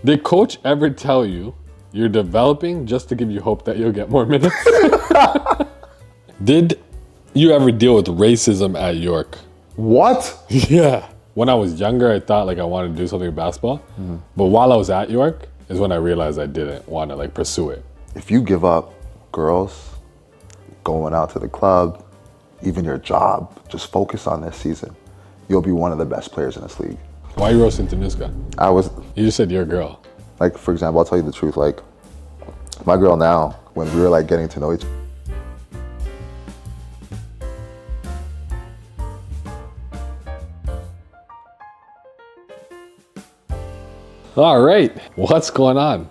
Did coach ever tell you you're developing just to give you hope that you'll get more minutes? Did you ever deal with racism at York? What? Yeah. When I was younger, I thought like I wanted to do something with basketball. But while I was at York is when I realized I didn't want to like pursue it. If you give up girls, going out to the club, even your job, just focus on this season, you'll be one of the best players in this league. Why are you roasting Tamiska? You just said you're a girl. Like, for example, I'll tell you the truth, like, my girl now, when we were like getting to know each other, All right, what's going on?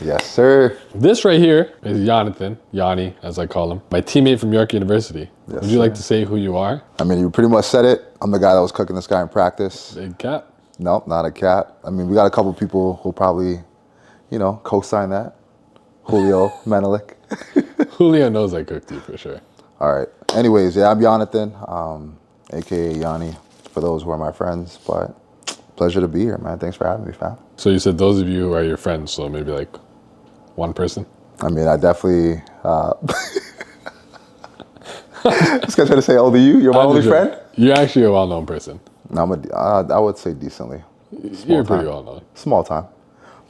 yes, sir. This right here is Jonathan, Yonny, as I call him, my teammate from York University. Yes, Would you like sir. to say who you are? I mean, you pretty much said it. I'm the guy that was cooking this guy in practice. Big cap. Nope, not a cat. I mean, we got a couple people who probably, you know, co-sign that. Julio Menelik. Julio knows I cooked you for sure. All right. Anyways, yeah, I'm Jonathan, aka Yonny, for those who are my friends. But pleasure to be here, man. Thanks for having me, fam. So you said those of you who are your friends, so maybe like one person? I mean, I definitely. This guy's trying to say, older you? You're my only friend? You're actually a well-known person. No, I would say decently. You're pretty well-known. Small time.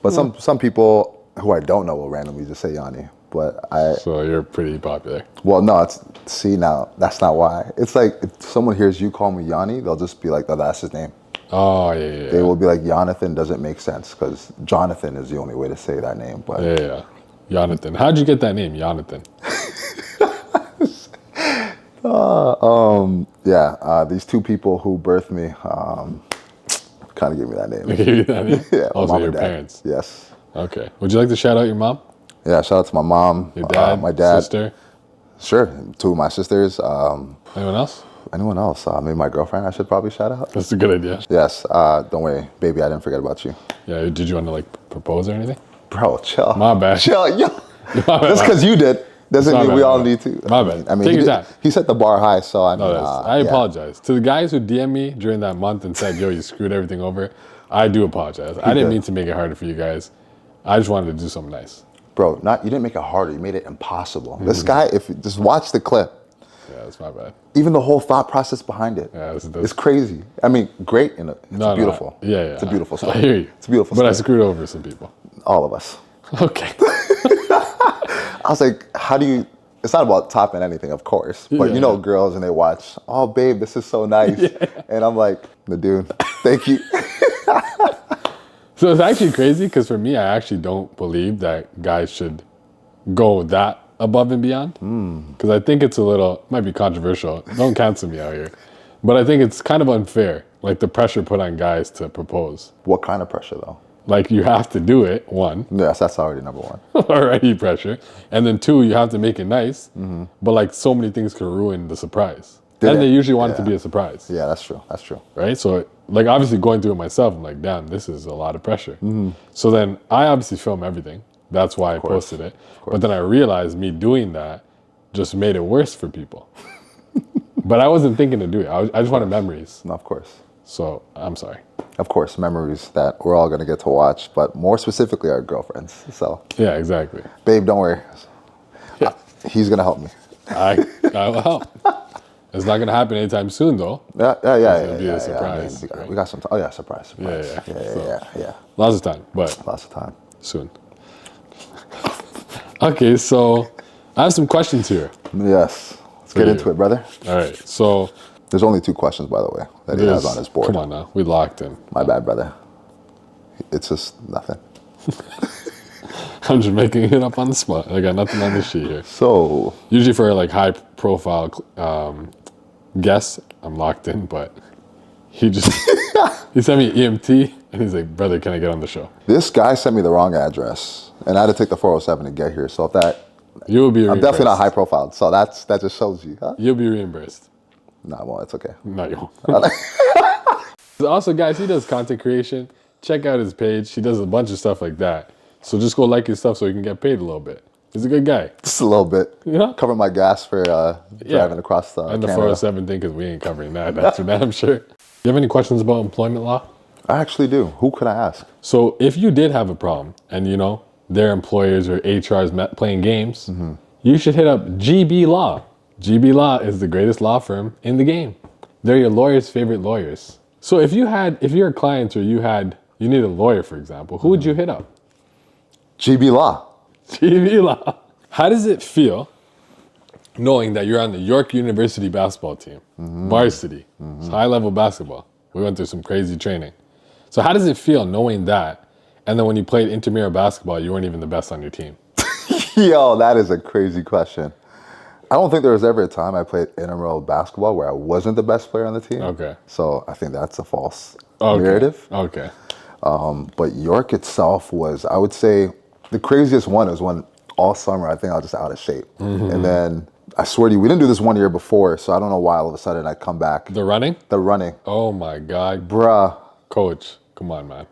But some people who I don't know will randomly just say Yonny. But So you're pretty popular. well, no, now, that's not why. It's like, if someone hears you call me Yonny, they'll just be like, oh, that's his name. Oh, yeah. They will be like, Jonathan doesn't make sense, because Jonathan is the only way to say that name. But Yeah. Jonathan. How'd you get that name, Jonathan? these two people who birthed me kind of gave me that name. They gave you that name? Yeah, Also mom your and dad. parents? Yes. Okay. Would you like to shout out your mom? Yeah, shout out to my mom, Your dad? my dad. Sister? Sure, two of my sisters. Anyone else? Anyone else? Maybe my girlfriend I should probably shout out. That's a good idea. Yes, don't worry, baby, I didn't forget about you. Yeah, did you want to like propose or anything? Bro, chill. My bad. Chill, yo. My bad. Just because you did doesn't My mean bad, we my all bad. need to. My bad. I mean, Take your time. he set the bar high, so I mean, I apologize. To the guys who DM me during that month and said, yo, you screwed everything over, I do apologize. I didn't mean to make it harder for you guys. I just wanted to do something nice. Bro, you didn't make it harder, you made it impossible. This guy, if you just watch the clip, Yeah, that's my bad. even the whole thought process behind it, Yeah, it's crazy. I mean, great, it's beautiful. Yeah. It's a beautiful story. I hear you. It's a beautiful But story. I screwed over some people. All of us. Okay. I was like, how do you, it's not about topping anything, of course, but you know girls and they watch, oh babe, this is so nice. And I'm like, the dude, thank you. So it's actually crazy because for me, I actually don't believe that guys should go that above and beyond. Because I think it's might be controversial. Don't cancel me out here. But I think it's kind of unfair, like the pressure put on guys to propose. What kind of pressure though? Like you have to do it, one. Yes, that's already number one. Already pressure. And then two, you have to make it nice. But like so many things can ruin the surprise. And they usually want it to be a surprise. Yeah, that's true. That's true. Right? So like obviously going through it myself, I'm like, damn, this is a lot of pressure. So then I obviously film everything. That's why I posted it. But then I realized me doing that just made it worse for people. But I wasn't thinking to do it. I just wanted memories. No, of course. So I'm sorry. Of course, memories that we're all going to get to watch, but more specifically our girlfriends. So, Yeah, exactly. babe, don't worry. Yeah. He's going to help me. I will help. It's not going to happen anytime soon, though. Yeah. It'll be a surprise. I mean, we got some, surprise. Yeah. Lots of time, but Lots of time. soon. Okay, so I have some questions here. Yes. Let's get into it, brother. All right, so There's only 2 questions, by the way, that he has on his board. Come on now, we locked in. My bad, brother. It's just nothing. I'm just making it up on the spot. I got nothing on the sheet here. So, Usually for like high profile guests, I'm locked in, but he sent me EMT and he's like, brother, can I get on the show? this guy sent me the wrong address, and I had to take the 407 to get here. So if that, You will be reimbursed. I'm definitely not high profile. So that just shows you, huh? You'll be reimbursed. Nah, well, it's okay. No, you won't. Also, guys, he does content creation. Check out his page. He does a bunch of stuff like that. So just go like his stuff so he can get paid a little bit. He's a good guy. Just a little bit. Yeah. Cover my gas for driving across And the Canada. 407 thing, because we ain't covering that. That's for damn sure. You have any questions about employment law? I actually do. Who could I ask? So if you did have a problem and, you know, their employers or HRs playing games, you should hit up GB Law. GB Law is the greatest law firm in the game. They're your lawyer's favorite lawyers. So if you're a client or you need a lawyer, for example, who would you hit up? GB Law. GB Law. How does it feel knowing that you're on the York University basketball team, varsity, it's high-level basketball? We went through some crazy training. So how does it feel knowing that, and then when you played intramural basketball, you weren't even the best on your team? Yo, that is a crazy question. I don't think there was ever a time I played intramural basketball where I wasn't the best player on the team. Okay. So I think that's a false narrative. Okay. But York itself was, I would say, the craziest one is when all summer I think I was just out of shape. And then I swear to you, we didn't do this 1 year before, so I don't know why all of a sudden I come back. The running? The running. Oh my God. Bruh. Coach, come on, man.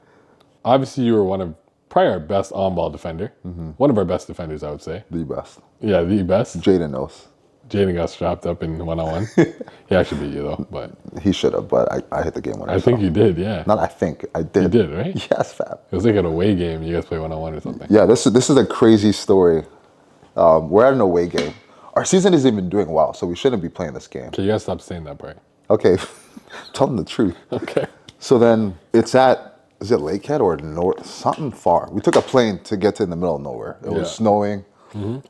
Obviously, you were probably our best on-ball defender. One of our best defenders, I would say. The best. Yeah, the best. Jaden knows. Jaden got strapped up in one-on-one. He actually beat you, though. But he should have, but I hit the game winner. I think you did, yeah. Not I think, I did. You did, right? Yes, fam. It was like an away game. You guys play one-on-one or something. Yeah, this is a crazy story. We're at an away game. Our season isn't even doing well, so we shouldn't be playing this game. Okay, you guys stop saying that part. Okay, tell them the truth. Okay. So then it's is it Lakehead or north, something far. We took a plane to get to the middle of nowhere. It was snowing.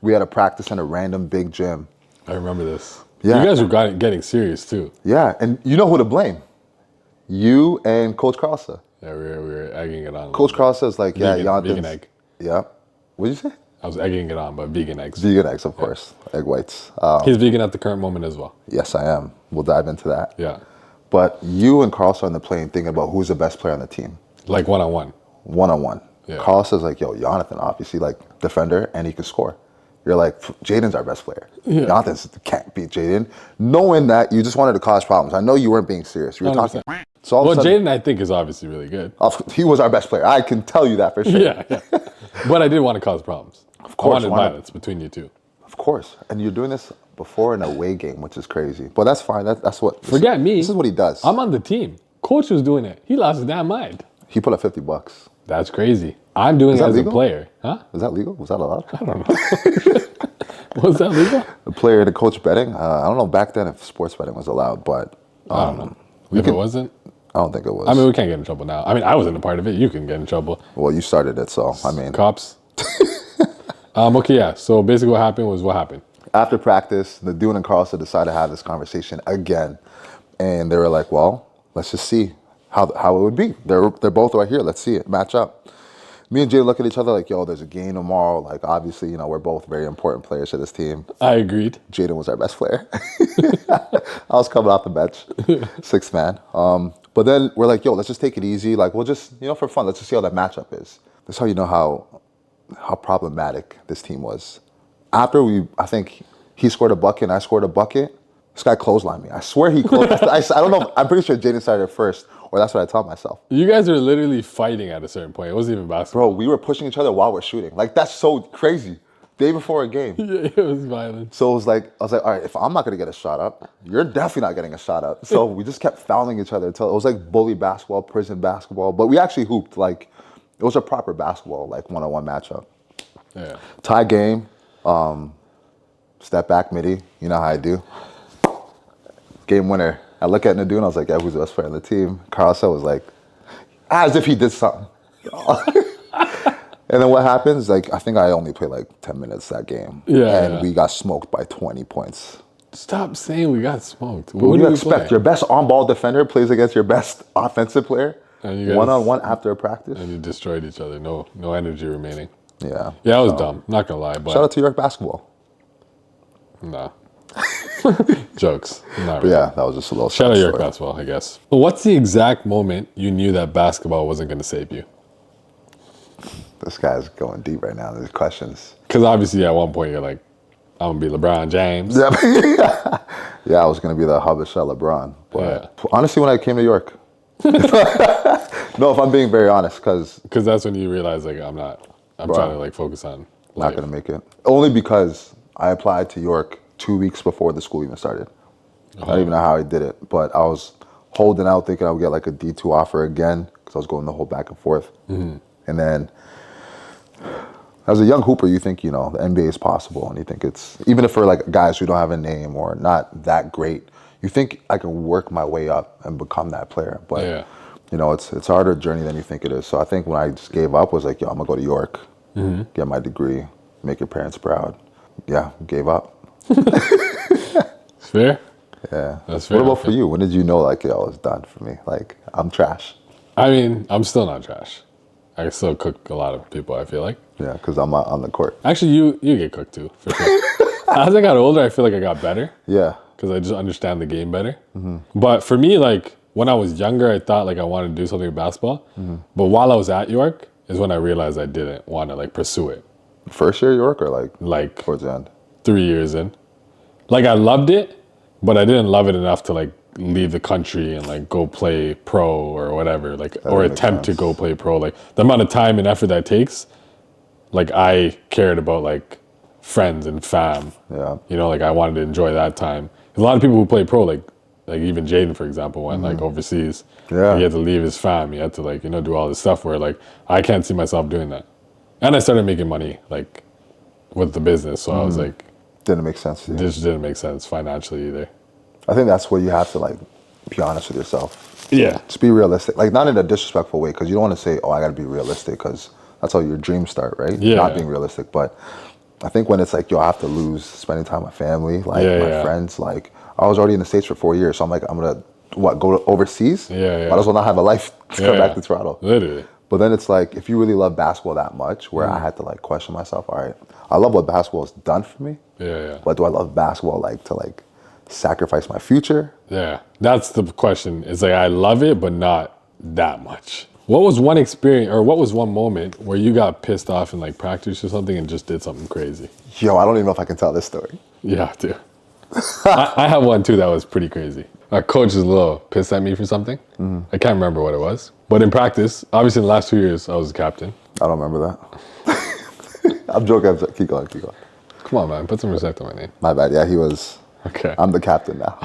We had to practice in a random big gym. I remember this. Yeah. You guys were getting serious, too. Yeah, and you know who to blame? You and Coach Carlsa. Yeah, we were egging it on. Coach Carlsa is like, yeah, vegan egg. Yeah. What did you say? I was egging it on, but vegan eggs. Vegan eggs, of course. Egg whites. He's vegan at the current moment as well. Yes, I am. We'll dive into that. Yeah. But you and Carlsa on the plane thinking about who's the best player on the team. Like one-on-one. One-on-one. Yeah. Carlsa's like, yo, Jonathan, obviously, like, defender, and he can score. You're like, Jaden's our best player. Yeah. Jonathan can't beat Jaden. Knowing that, you just wanted to cause problems. I know you weren't being serious. You were 100%. talking. So all of a sudden, Jaden, I think, is obviously really good. He was our best player. I can tell you that for sure. Yeah. But I did want to cause problems. Of course. I wanted violence between you two. Of course. And you're doing this before an away game, which is crazy. But that's fine. That's what. Forget me. This is what he does. I'm on the team. Coach was doing it. He lost his damn mind. He put up $50. That's crazy. I'm doing it as legal? a player. Huh? Is that legal? Was that allowed? I don't know. Was that legal? The player and the coach betting? I don't know back then if sports betting was allowed, but I don't know. If it wasn't? I don't think it was. I mean, we can't get in trouble now. I mean, I wasn't a part of it. You can get in trouble. Well, you started it, so I mean. Cops. Okay, yeah. So basically what happened was what happened. After practice, the Dune and Carlson decided to have this conversation again. And they were like, well, let's just see how it would be. They're both right here. Let's see it match up. Me and Jay look at each other like, yo, there's a game tomorrow. Like, obviously, you know, we're both very important players to this team. I agreed. Jaden was our best player. I was coming off the bench, sixth man. But then we're like, yo, let's just take it easy. Like, we'll just, you know, for fun, let's just see how that matchup is. That's how you know how problematic this team was. After I think he scored a bucket and I scored a bucket, this guy clotheslined me. I swear he closed. I don't know. I'm pretty sure Jaden started first, or that's what I tell myself. You guys are literally fighting at a certain point. It wasn't even basketball. Bro, we were pushing each other while we're shooting. Like, that's so crazy. Day before a game. Yeah, it was violent. So it was like, I was like, all right, if I'm not going to get a shot up, you're definitely not getting a shot up. So we just kept fouling each other until it was like bully basketball, prison basketball. But we actually hooped. Like, it was a proper basketball, like one-on-one matchup. Yeah. Tie game, step back midi. You know how I do. Game winner. I look at Nadoon, I was like, yeah, who's the best player on the team? Carlson was like, as if he did something. And then what happens, like, I think I only played like 10 minutes that game. Yeah. And we got smoked by 20 points. Stop saying we got smoked. What do you expect? Your best on-ball defender plays against your best offensive player? And you guys, one-on-one after a practice? And you destroyed each other. No energy remaining. Yeah. Yeah, it was dumb. Not gonna lie. But shout out to York basketball. No. Jokes. Not But really. yeah, that was just a little Shout out York story. basketball, I guess. But what's the exact moment you knew that basketball wasn't going to save you? This guy's going deep right now. There's questions. Because obviously at one point you're like, I'm going to be LeBron James. Yeah, I was going to be the Habesha LeBron. But honestly, when I came to York, no, if I'm being very honest, because that's when you realize, like, I'm trying to, like, focus on not going to make it. Only because I applied to York 2 weeks before the school even started. I don't even know how I did it, but I was holding out thinking I would get like a D2 offer again, because because I was going the whole back and forth. And then as a young hooper, you think, the NBA is possible, and you think it's, even if for like guys who don't have a name or not that great, you think I can work my way up and become that player. But, it's a harder journey than you think it is. So I think when I just gave up, was like, yo, I'm going to go to York, get my degree, make your parents proud. Yeah, gave up. It's fair. Yeah. That's fair. What about for you? When did you know, like, yo, it's done for me? Like, I'm trash. I mean, I'm still not trash. I can still cook a lot of people, I feel like. Yeah, because I'm on the court. Actually, you get cooked too, for sure. As I got older, I feel like I got better. Yeah. Because I just understand the game better. But for me, like, when I was younger, I thought, like, I wanted to do something with basketball. But while I was at York is when I realized I didn't want to, like, pursue it. First year York or, like towards the end? 3 years in. Like, I loved it, but I didn't love it enough to, like, leave the country and, like, go play pro or whatever. Like, or attempt to go play pro. Like, the amount of time and effort that takes, like, I cared about, like, friends and fam. Yeah. Like, I wanted to enjoy that time. A lot of people who play pro, like even Jaden, for example, went, like, overseas. Yeah. He had to leave his fam. He had to, like, do all this stuff where, like, I can't see myself doing that. And I started making money, like, with the business. So I was like... Didn't make sense to you. This didn't make sense financially either. I think that's where you have to, like, be honest with yourself. Yeah. Just be realistic. Like, not in a disrespectful way, because you don't want to say, oh, I got to be realistic, because that's how your dreams start, right? Yeah. Not being realistic. But I think when it's like, yo, I have to lose spending time with my family, like, my friends, like, I was already in the States for 4 years, so I'm like, I'm going to, go overseas? Yeah. Might as well not have a life to come back to Toronto. Literally. But then it's like, if you really love basketball that much, where I had to, like, question myself, all right, I love what basketball has done for me. Yeah. But do I love basketball, like, to, like, sacrifice my future? Yeah. That's the question. It's like, I love it, but not that much. What was one experience, or what was one moment where you got pissed off in, like, practice or something and just did something crazy? Yo, I don't even know if I can tell this story. You have to. I have one, too, that was pretty crazy. Our coach is a little pissed at me for something. I can't remember what it was. But in practice, obviously in the last 2 years, I was the captain. I don't remember that. I'm joking. Keep going. Come on, man. Put some respect on my name. My bad. Yeah, he was. Okay. I'm the captain now.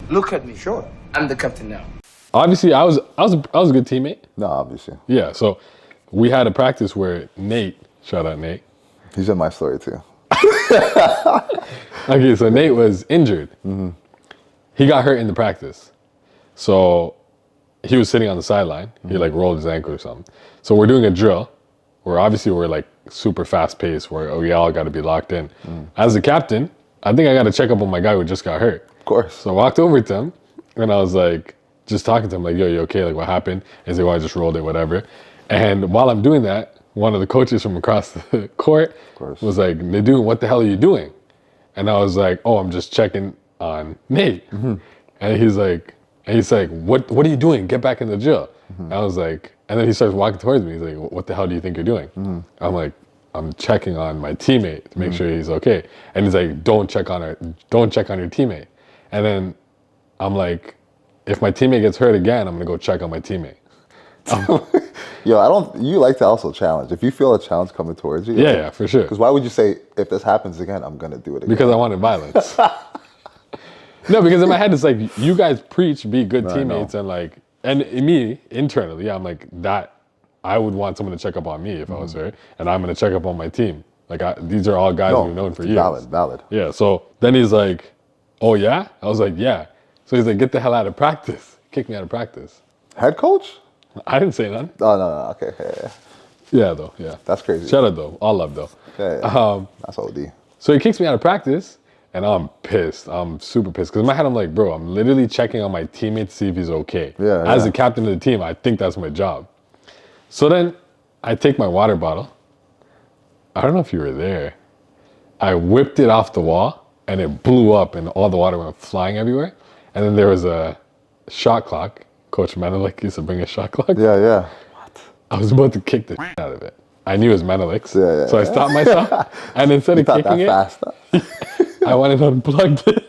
Look at me. Sure. I'm the captain now. Obviously, I was a good teammate. No, obviously. Yeah, so we had a practice where Nate, shout out Nate. He's in my story too. Okay, so Nate was injured. He got hurt in the practice. So he was sitting on the sideline. He like rolled his ankle or something. So we're doing a drill where obviously we're like super fast paced where we all got to be locked in. As the captain, I think I got to check up on my guy who just got hurt. Of course. So I walked over to him and I was like, just talking to him like, yo, you okay? Like what happened? And he's like, well, I just rolled it, whatever. And while I'm doing that, one of the coaches from across the court was like, Nid, what the hell are you doing? And I was like, oh, I'm just checking on Nate. And he's like, what are you doing? Get back in the drill. I was like, and then he starts walking towards me. He's like, what the hell do you think you're doing? I'm like, I'm checking on my teammate to make sure he's okay. And he's like, don't check on your teammate. And then I'm like, if my teammate gets hurt again, I'm gonna go check on my teammate. Yo, you like to also challenge. If you feel a challenge coming towards you. Yeah, for sure. Because why would you say, if this happens again, I'm gonna do it again? Because I wanted violence. No, because in my head, it's like, you guys preach, be good teammates, and like, and me, internally, I'm like, that, I would want someone to check up on me if I was hurt, and I'm gonna check up on my team. Like, these are all guys we've known for years. Valid. Yeah, so then he's like, oh yeah? I was like, yeah. So he's like, get the hell out of practice. Kick me out of practice. Head coach? I didn't say none. Oh, no, okay. Yeah. Yeah, though, yeah. That's crazy. Shout out, though. All love, though. Yeah. That's OD. So he kicks me out of practice, and I'm pissed. I'm super pissed. Because in my head, I'm like, bro, I'm literally checking on my teammate to see if he's okay. Yeah. As the captain of the team, I think that's my job. So then I take my water bottle. I don't know if you were there. I whipped it off the wall, and it blew up, and all the water went flying everywhere. And then there was a shot clock. Coach Menelik used to bring a shot clock. Yeah. What? I was about to kick the shit out of it. I knew it was Menelik's. So I stopped myself. And instead of kicking it, I went and unplugged it.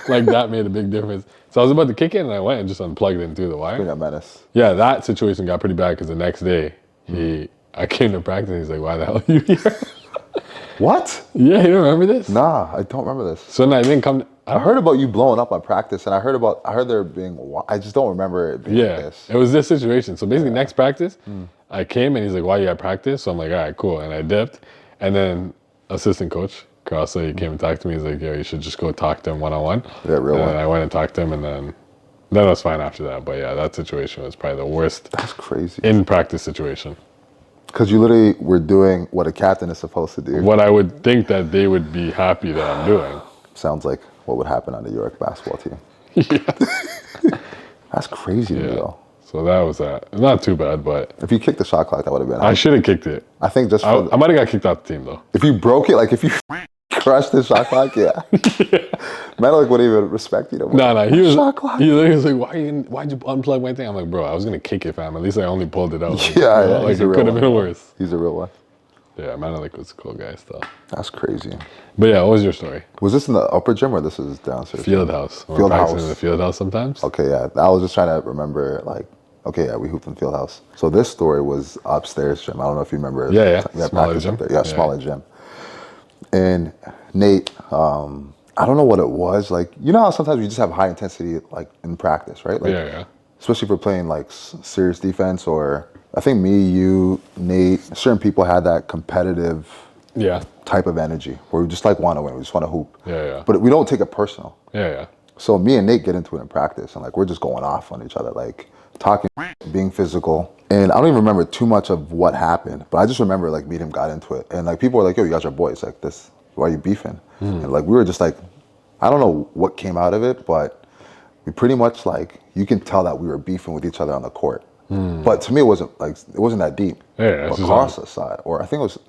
Like that made a big difference. So I was about to kick it and I went and just unplugged it through the wire. Bring a menace. Yeah, that situation got pretty bad because the next day I came to practice and he's like, why the hell are you here? What? Yeah, you don't remember this? Nah, I don't remember this. So then I didn't come. I heard about you blowing up on practice, and I heard there being. I just don't remember it being like this. It was this situation. So basically, next practice, I came and he's like, "Why you at practice?" So I'm like, "All right, cool," and I dipped, and then assistant coach Carl, he came and talked to me. He's like, "Yo, you should just go talk to him one-on-one." Yeah, real one. And I went and talked to him, and then it was fine after that. But yeah, that situation was probably the worst. That's crazy. In practice situation. Because you literally were doing what a captain is supposed to do. What I would think that they would be happy that I'm doing. Sounds like what would happen on the York basketball team. Yeah. That's crazy to me, though. So that was that. Not too bad, but if you kicked the shot clock, that would have been. I should have kicked it. I think just I might have got kicked off the team though. If you broke it, like if you crushed the shot clock, yeah. Menelik wouldn't even respect you. No. He was shot clock. He was like, why'd you unplug my thing? I'm like, bro, I was gonna kick it, fam. At least I only pulled it out. Like, Yeah, like it could have been worse. He's a real one. Yeah, Menelik was a cool guy still. That's crazy. But yeah, what was your story? Was this in the upper gym or this is downstairs? Field house. Field house. In the field house sometimes. Okay, yeah. I was just trying to remember, like, okay, yeah, we hooped in field house. So this story was upstairs gym. I don't know if you remember. Yeah. Smaller gym. Yeah, smaller gym. And Nate, I don't know what it was. Like, you know how sometimes we just have high intensity, like, in practice, right? Like, yeah. Especially if we're playing, like, serious defense or... I think me, you, Nate, certain people had that competitive type of energy where we just like want to win. We just want to hoop. Yeah. But we don't take it personal. Yeah. So me and Nate get into it in practice and like we're just going off on each other, like talking, being physical. And I don't even remember too much of what happened, but I just remember like me and him got into it. And like people were like, yo, you guys are boys. Like this, why are you beefing? And like we were just like, I don't know what came out of it, but we pretty much like, you can tell that we were beefing with each other on the court. But to me, it wasn't that deep. Yeah, but Carl's side, or I think it was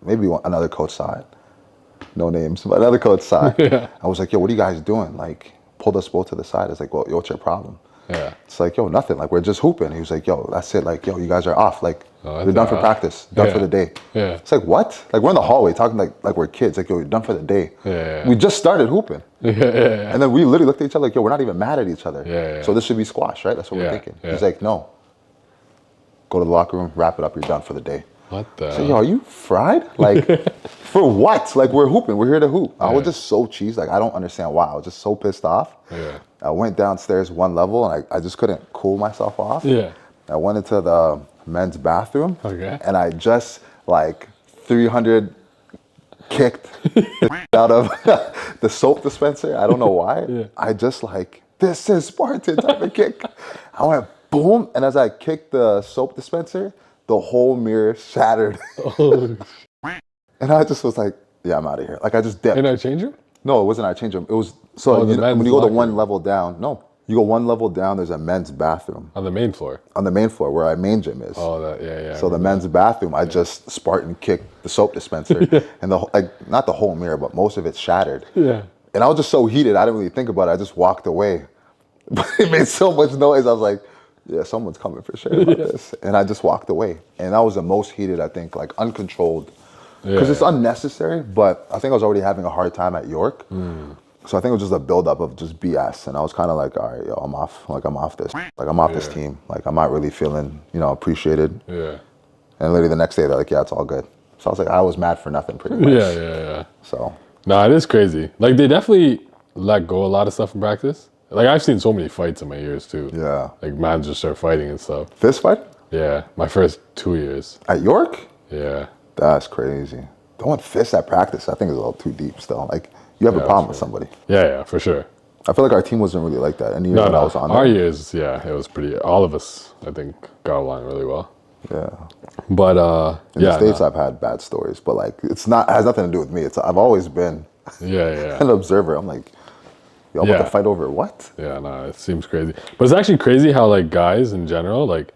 maybe another coach side, no names, but another coach side. I was like, yo, what are you guys doing? Like, pulled us both to the side. It's like, well, yo, what's your problem? Yeah. It's like, yo, nothing. Like, we're just hooping. He was like, yo, that's it. Like, yo, you guys are off. Like, you're done for practice. Done for the day. Yeah. It's like, what? Like, we're in the hallway talking like we're kids. Like, yo, you're done for the day. Yeah. We just started hooping. Yeah. And then we literally looked at each other like, yo, we're not even mad at each other. Yeah. So this should be squash, right? That's what we're thinking. He's like, no. Go to the locker room, wrap it up, you're done for the day. What the? So, yo, are you fried? Like, for what? Like, we're hooping. We're here to hoop. I was just so cheesed. Like, I don't understand why. I was just so pissed off. Yeah. I went downstairs one level, and I just couldn't cool myself off. Yeah. I went into the men's bathroom. Okay. And I just, like, 300 kicked the out of the soap dispenser. I don't know why. I just, like, this is Spartan type of kick. I went, boom, and as I kicked the soap dispenser, the whole mirror shattered. And I just was like, yeah, I'm out of here. Like, I just dipped. In our change room? No, it wasn't our change room. It was, so when you go to one level down, you go one level down, there's a men's bathroom. On the main floor? On the main floor, where our main gym is. Oh, yeah. So the men's bathroom, I just Spartan kicked the soap dispenser. And not the whole mirror, but most of it shattered. Yeah. And I was just so heated, I didn't really think about it. I just walked away. But it made so much noise, I was like, yeah, someone's coming for sure about this. And I just walked away. And that was the most heated, I think, like uncontrolled. Because it's unnecessary, but I think I was already having a hard time at York. So I think it was just a buildup of just BS. And I was kind of like, all right, yo, I'm off. Like, I'm off this. Like, I'm off this team. Like, I'm not really feeling, appreciated. Yeah. And literally the next day, they're like, yeah, it's all good. So I was like, I was mad for nothing pretty much. Yeah. So. Nah, it is crazy. Like, they definitely let go a lot of stuff in practice. Like, I've seen so many fights in my years, too. Yeah. Like, man just start fighting and stuff. Fist fight? Yeah, my first 2 years. At York? Yeah. That's crazy. Throwing fists at practice, I think is a little too deep still. Like, you have a problem with somebody. Yeah, for sure. I feel like our team wasn't really like that. Any year No, when I was on our there. years, it was pretty, all of us, I think, got along really well. Yeah. But, in the States, I've had bad stories, but like, it has nothing to do with me. I've always been an observer. I'm like, yo, I'm about to fight over what? Yeah, no, it seems crazy. But it's actually crazy how, like, guys in general, like,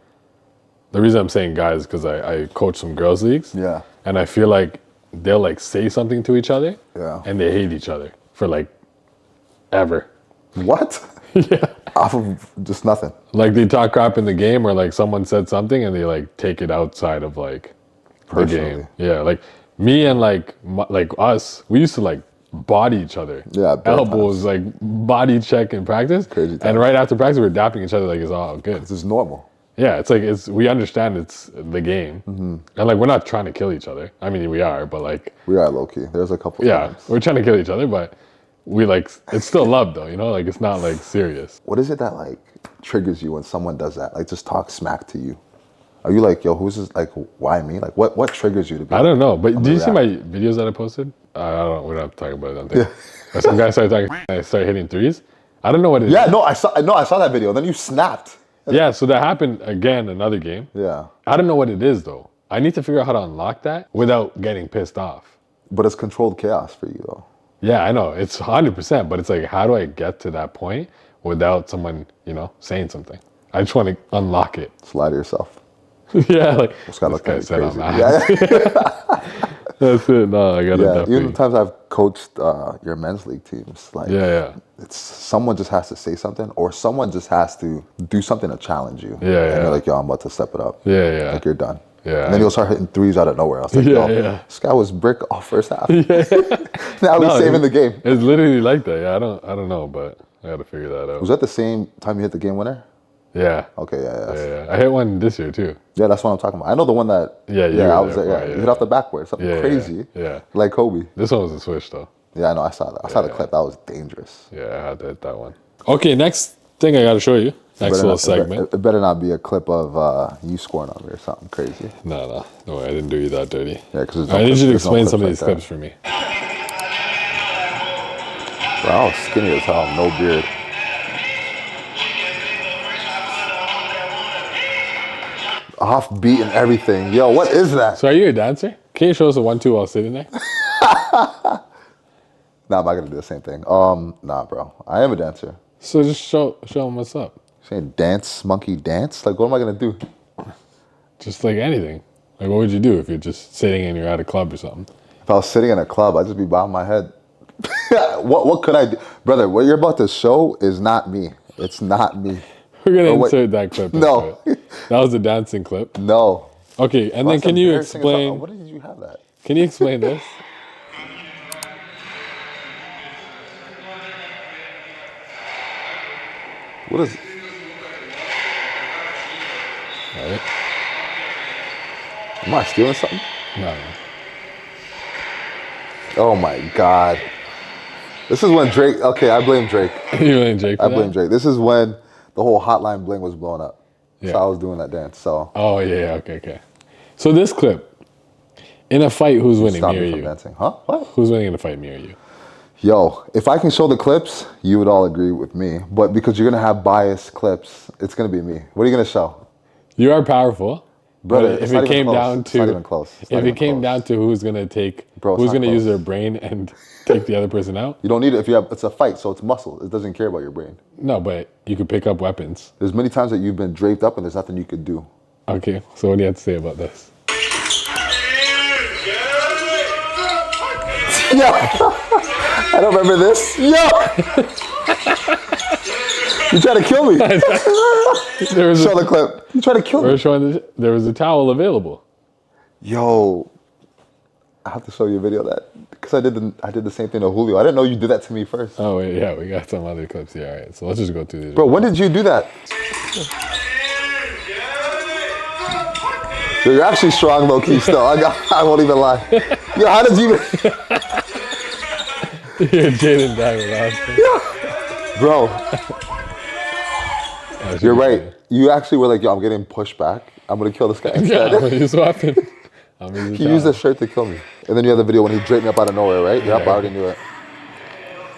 the reason I'm saying guys is because I coach some girls' leagues. Yeah. And I feel like they'll, like, say something to each other. Yeah. And they hate each other for, like, ever. What? Yeah. Off of just nothing. Like, they talk crap in the game or, like, someone said something and they, like, take it outside of, like, the game. Yeah, like, me and, like us, we used to, like, body each other. Yeah, elbows, like body check in practice. Crazy times. And right after practice, we're dapping each other like it's all good. This is normal. Yeah, it's like we understand it's the game, and like we're not trying to kill each other. I mean, we are, but like we are low key. There's a couple. Yeah, times. we're trying to kill each other, but we like, it's still love though, you know, like it's not like serious. What is it that like triggers you when someone does that? Like just talk smack to you? Are you like, yo, who's this? Like, why me? Like, what triggers you to be? I don't know, but do you see react? my videos that I posted? I don't know. We don't have to talk about it. I don't think. But some guy started talking, and I started hitting threes. I don't know what it is. Yeah, no, I saw that video. Then you snapped. Yeah, so that happened again, another game. Yeah, I don't know what it is though. I need to figure out how to unlock that without getting pissed off. but it's controlled chaos for you though. Yeah, I know. It's 100%, but it's like, how do I get to that point without someone, you know, saying something? I just want to unlock it. Just lie to yourself. Yeah, like, This guy look kind of crazy. Yeah. That's it. No, I got to definitely. Even the times I've coached your men's league teams, like it's someone just has to say something, or someone just has to do something to challenge you. And you're like, yo, I'm about to step it up. Yeah. Like you're done. Yeah. And then you'll start hitting threes out of nowhere. I was like, yo, this guy was brick off first half. Now he's saving the game. It's literally like that. Yeah, I don't know, but I got to figure that out. Was that the same time you hit the game winner? Yeah. Okay, Yeah. I hit one this year too. Yeah, that's what I'm talking about. I know the one that. I was there. You hit off the backboard, something crazy. Yeah. Like Kobe. This one was a switch though. Yeah, I know. I saw that. I saw the clip. That was dangerous. Yeah, I had to hit that one. Okay, next thing I got to show you. Next little segment. It better not be a clip of you scoring on me or something crazy. No way. I didn't do you that dirty. Yeah, because I need you to explain some of these clips for me. Bro, I was skinny as hell, no beard. Off beat and everything. Yo, what is that? So are you a dancer? Can you show us a 1-2 while sitting there? Nah, I'm not gonna do the same thing. Nah, bro. I am a dancer. So just show them what's up. Saying dance, monkey dance? Like, what am I gonna do? Just like anything. Like, what would you do if you're just sitting and you're at a club or something? If I was sitting in a club, I'd just be bowing my head. What could I do? Brother, what you're about to show is not me. It's not me. We're going to insert that clip. No. That was a dancing clip. No. Okay, and then can you explain... What did you have that? Can you explain this? What is... All right. Am I stealing something? No. Oh my God. This is when Drake... Okay, I blame Drake. You blame Drake for I blame Drake. This is when the whole hotline bling was blowing up. Yeah. So I was doing that dance, so... Oh, yeah, okay. So this clip, in a fight, who's winning, Stop me or me from you? dancing. Huh? What? Who's winning in a fight, me or you? Yo, if I can show the clips, you would all agree with me. But because you're gonna have biased clips, it's gonna be me. What are you gonna show? You are powerful. Brother, but if it came down to... It's not even close. If it came down to who's going to take... Bro, who's going to use their brain and take the other person out? You don't need it if you have... It's a fight, so it's muscle. It doesn't care about your brain. No, but you could pick up weapons. There's many times that you've been draped up and there's nothing you could do. Okay, so what do you have to say about this? Yo! I don't remember this. Yo! You trying to kill me. Show the clip. You trying to kill me. There was a towel available. Yo, I have to show you a video of that because I did the same thing to Julio. I didn't know you did that to me first. Oh wait, yeah, we got some other clips here. All right, so let's just go through these. Bro, when did you do that? Yo, you're actually strong, low key. Still, I won't even lie. Yo, how did you? You're Jaden Dagger. Bro, you're right. You actually were like, yo, I'm getting pushed back. I'm gonna kill this guy instead. Yeah, I'm gonna use a weapon. He used the shirt to kill me. And then you have the video when he draped me up out of nowhere, right? Yep, I already knew it.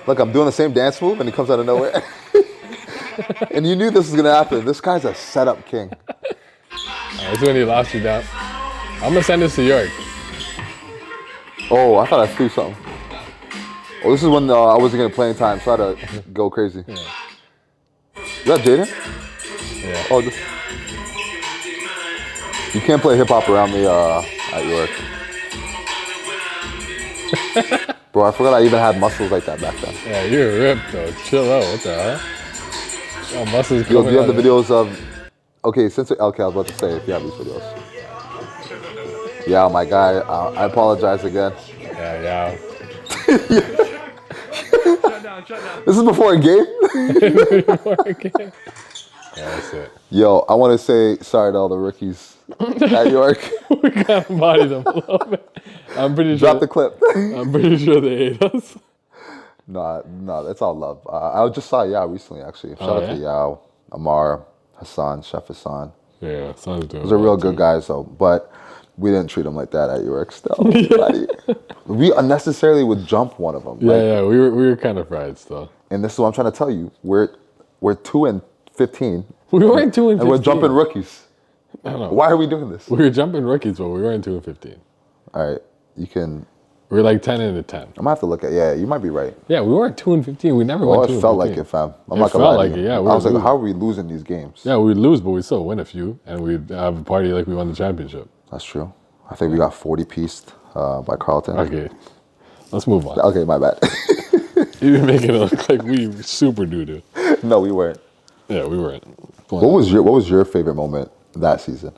Look, I'm doing the same dance move and he comes out of nowhere. And you knew this was gonna happen. This guy's a setup king. That's when he lost you down. I'm gonna send this to York. Oh, I thought I threw something. Oh, this is when I wasn't getting playing time, so I had to go crazy. Yeah. Is that Jaden? Yeah. Oh, you can't play hip hop around me at York. Bro, I forgot I even had muscles like that back then. Yeah, you're ripped though. Chill out. What the hell? Oh, muscles. Yo, do you have the videos of? Okay, I was about to say if you have these videos. Yeah, my guy. I apologize again. Yeah. This is before a game? Yeah, that's it. Yo, I want to say sorry to all the rookies at York. We kind of bodied them a little bit. I'm pretty sure. Drop the clip. I'm pretty sure they hate us. No, it's all love. I just saw Yao recently, actually. Shout out to Yao, Amar, Hassan, Chef Hassan. Yeah, sounds doing. Those are real good guys, though. But we didn't treat them like that at York still. Buddy. We unnecessarily would jump one of them. Yeah, we were kind of fried still. And this is what I'm trying to tell you. We're 2-15. We weren't 2-15. And we're jumping rookies. I don't know. Why are we doing this? We were jumping rookies, but we weren't 2-15. All right, you can. We were like 10-10. I'm gonna have to look at. Yeah, you might be right. Yeah, we weren't 2-15. We never Well, went 2-15. it felt like it, fam. I'm It not gonna felt lie like to you. it, yeah, I we were was like, losing. how are we losing these games? Yeah, we'd lose, but we'd still win a few, and we'd have a party like we won the championship. That's true. I think we got 40-pieced by Carlton. Okay, let's move on. Okay, my bad. You're making it look like we super doo-doo. No, we weren't. Yeah, we weren't. What was your favorite moment that season?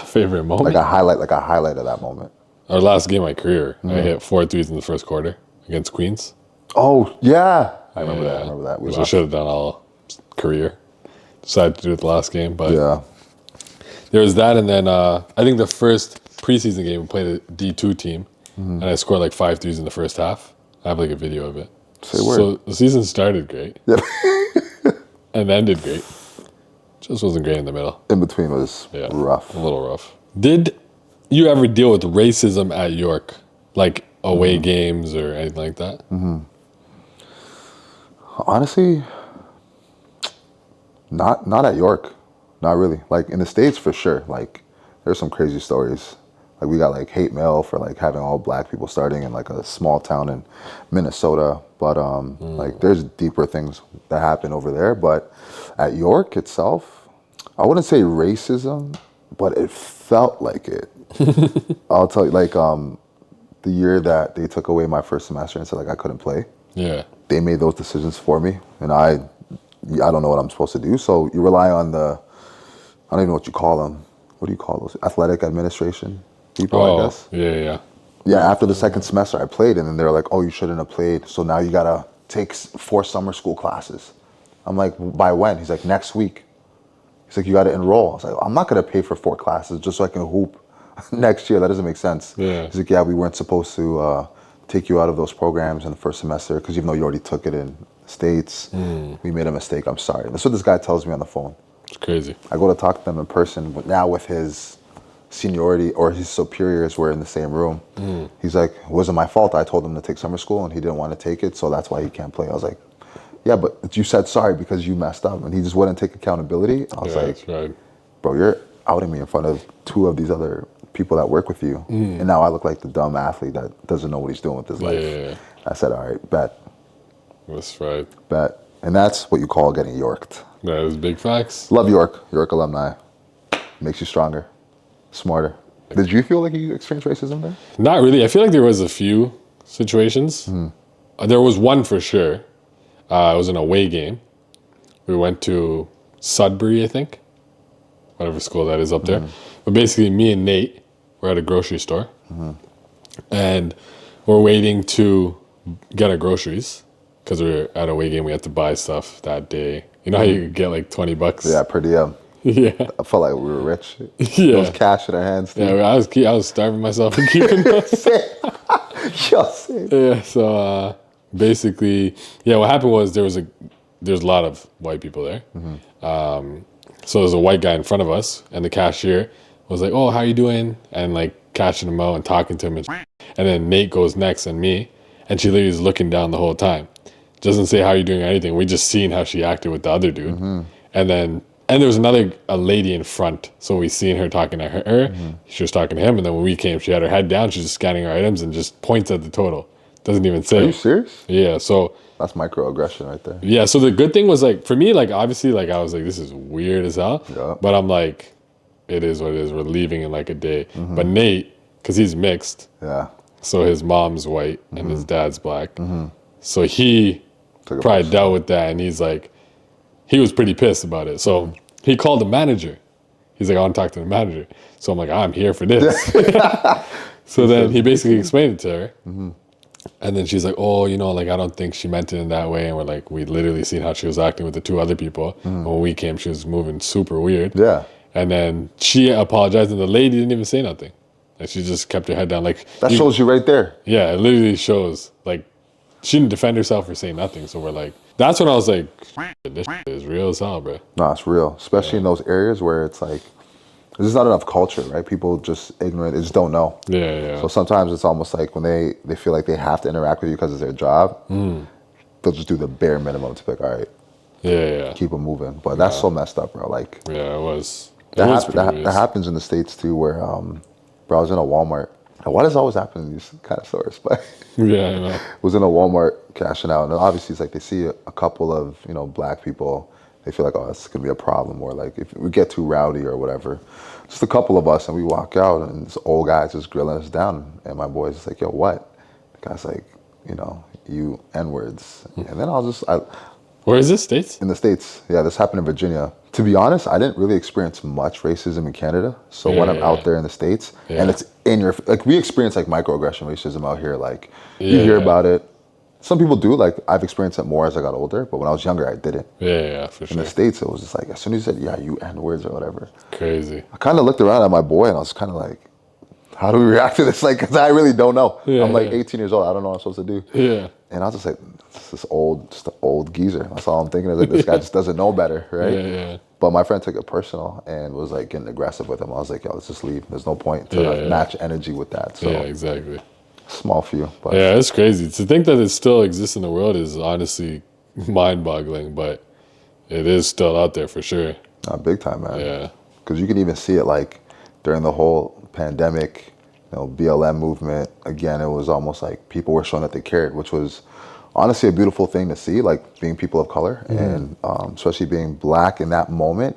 Favorite moment? Like a highlight of that moment. Our last game of my career, I hit 4 threes in the first quarter against Queens. Oh, yeah. I remember that. Which I should have done all career. Decided to do it the last game, but Yeah. there was that, and then I think the first preseason game we played a D2 team, and I scored like 5 threes in the first half. I have like a video of it. Say word. So the season started great. Yep. And ended great. Just wasn't great in the middle. In between was rough. A little rough. Did you ever deal with racism at York? Like away games or anything like that? Honestly, not at York. Not really. Like in the States for sure. Like there's some crazy stories. Like we got like hate mail for like having all black people starting in like a small town in Minnesota. But like there's deeper things that happen over there. But at York itself, I wouldn't say racism, but it felt like it. I'll tell you, like the year that they took away my first semester and said like I couldn't play. Yeah. They made those decisions for me, and I don't know what I'm supposed to do. So you rely on the, I don't even know what you call them. What do you call those? Athletic administration people, I guess. Yeah. Yeah, after the second semester I played, and then they were like, oh, you shouldn't have played. So now you got to take 4 summer school classes. I'm like, by when? He's like, next week. He's like, you got to enroll. I was like, I'm not going to pay for 4 classes just so I can hoop next year. That doesn't make sense. Yeah. He's like, yeah, we weren't supposed to take you out of those programs in the first semester because even though you already took it in the States, we made a mistake. I'm sorry. That's what this guy tells me on the phone. It's crazy. I go to talk to them in person, but now with his seniority or his superiors were in the same room. He's like, it wasn't my fault. I told him to take summer school and he didn't want to take it, so that's why he can't play. I was like, yeah, but you said sorry because you messed up, and he just wouldn't take accountability. I was like, that's right. bro, you're outing me in front of 2 of these other people that work with you, and now I look like the dumb athlete that doesn't know what he's doing with his life. Yeah. I said, all right, bet. That's right. Bet. And that's what you call getting Yorked. That is big facts. Love York alumni. Makes you stronger, smarter. Did you feel like you experienced racism there? Not really. I feel like there was a few situations. There was one for sure. It was an away game. We went to Sudbury, I think. Whatever school that is up there. But basically, me and Nate were at a grocery store. And we're waiting to get our groceries. Because we were at a away game, we had to buy stuff that day. You know how you could get like $20? Yeah, per diem. Yeah. I felt like we were rich. Yeah. There was cash in our hands. Yeah, I was starving myself and keeping those. Yo, same. Yeah, so basically, yeah, what happened was there's a lot of white people there. So there's a white guy in front of us, and the cashier was like, oh, how you doing? And like cashing him out and talking to him. And then Nate goes next and me, and she literally is looking down the whole time. Doesn't say how you doing or anything. We just seen how she acted with the other dude. And there was a lady in front. So we seen her talking to her. She was talking to him. And then when we came, she had her head down. She's just scanning her items and just points at the total. Doesn't even say. Are you serious? Yeah. So That's microaggression right there. yeah. So the good thing was like, for me, like obviously like I was like, this is weird as hell. Yeah. But I'm like, it is what it is. We're leaving in like a day. But Nate, because he's mixed. Yeah. So his mom's white and his dad's black. So he probably dealt with that, and he's like, he was pretty pissed about it. So he called the manager. He's like, I want to talk to the manager. So I'm like, I'm here for this. So then he basically explained it to her. And then she's like, oh, you know, like, I don't think she meant it in that way. And we're like, we literally seen how she was acting with the 2 other people. And when we came, she was moving super weird. Yeah. And then she apologized, and the lady didn't even say nothing. And she just kept her head down. Like That shows you right there. Yeah, it literally shows, like, she didn't defend herself or say nothing. So we're like, that's when I was like, this is real as hell, bro. No, it's real, especially in those areas where it's like there's just not enough culture, right? People just ignorant, they just don't know. Yeah. So sometimes it's almost like when they feel like they have to interact with you because it's their job, they'll just do the bare minimum to be like, all right, Yeah. keep them moving. But that's so messed up, bro. Like Yeah, it was. that happens in the States too, where bro, I was in a Walmart. And why does it always happen in these kind of stores? But Yeah, I know. was in a Walmart cashing out, and obviously it's like they see a couple of black people, they feel like, oh, it's gonna be a problem, or like if we get too rowdy or whatever. Just a couple of us, and we walk out, and this old guy's just grilling us down, and my boy's just like, yo, what? The guy's like, you N-words, and then Where is this, States? in the States, yeah, this happened in Virginia. To be honest, I didn't really experience much racism in Canada. So when I'm out there in the States, and it's in your, like we experience like microaggression racism out here. Like you hear about it. Some people do. Like I've experienced it more as I got older, but when I was younger, I didn't. Yeah, for sure. In the States, it was just like, as soon as you said, yeah, you N-words or whatever. Crazy. I kind of looked around at my boy and I was kind of like, how do we react to this? Like, because I really don't know. I'm like 18 years old. I don't know what I'm supposed to do. Yeah. And I was just like, just an old geezer. That's all I'm thinking is like, this guy just doesn't know better, right? Yeah. But my friend took it personal and was like getting aggressive with him. I was like, yo, let's just leave. There's no point to match energy with that. So Yeah, exactly. Small few. But yeah, it's crazy. To think that it still exists in the world is honestly mind-boggling, but it is still out there for sure. Big time, man. Yeah. Because you can even see it like during the whole pandemic, BLM movement. Again, it was almost like people were showing that they cared, which was honestly a beautiful thing to see, like being people of color and especially being black in that moment,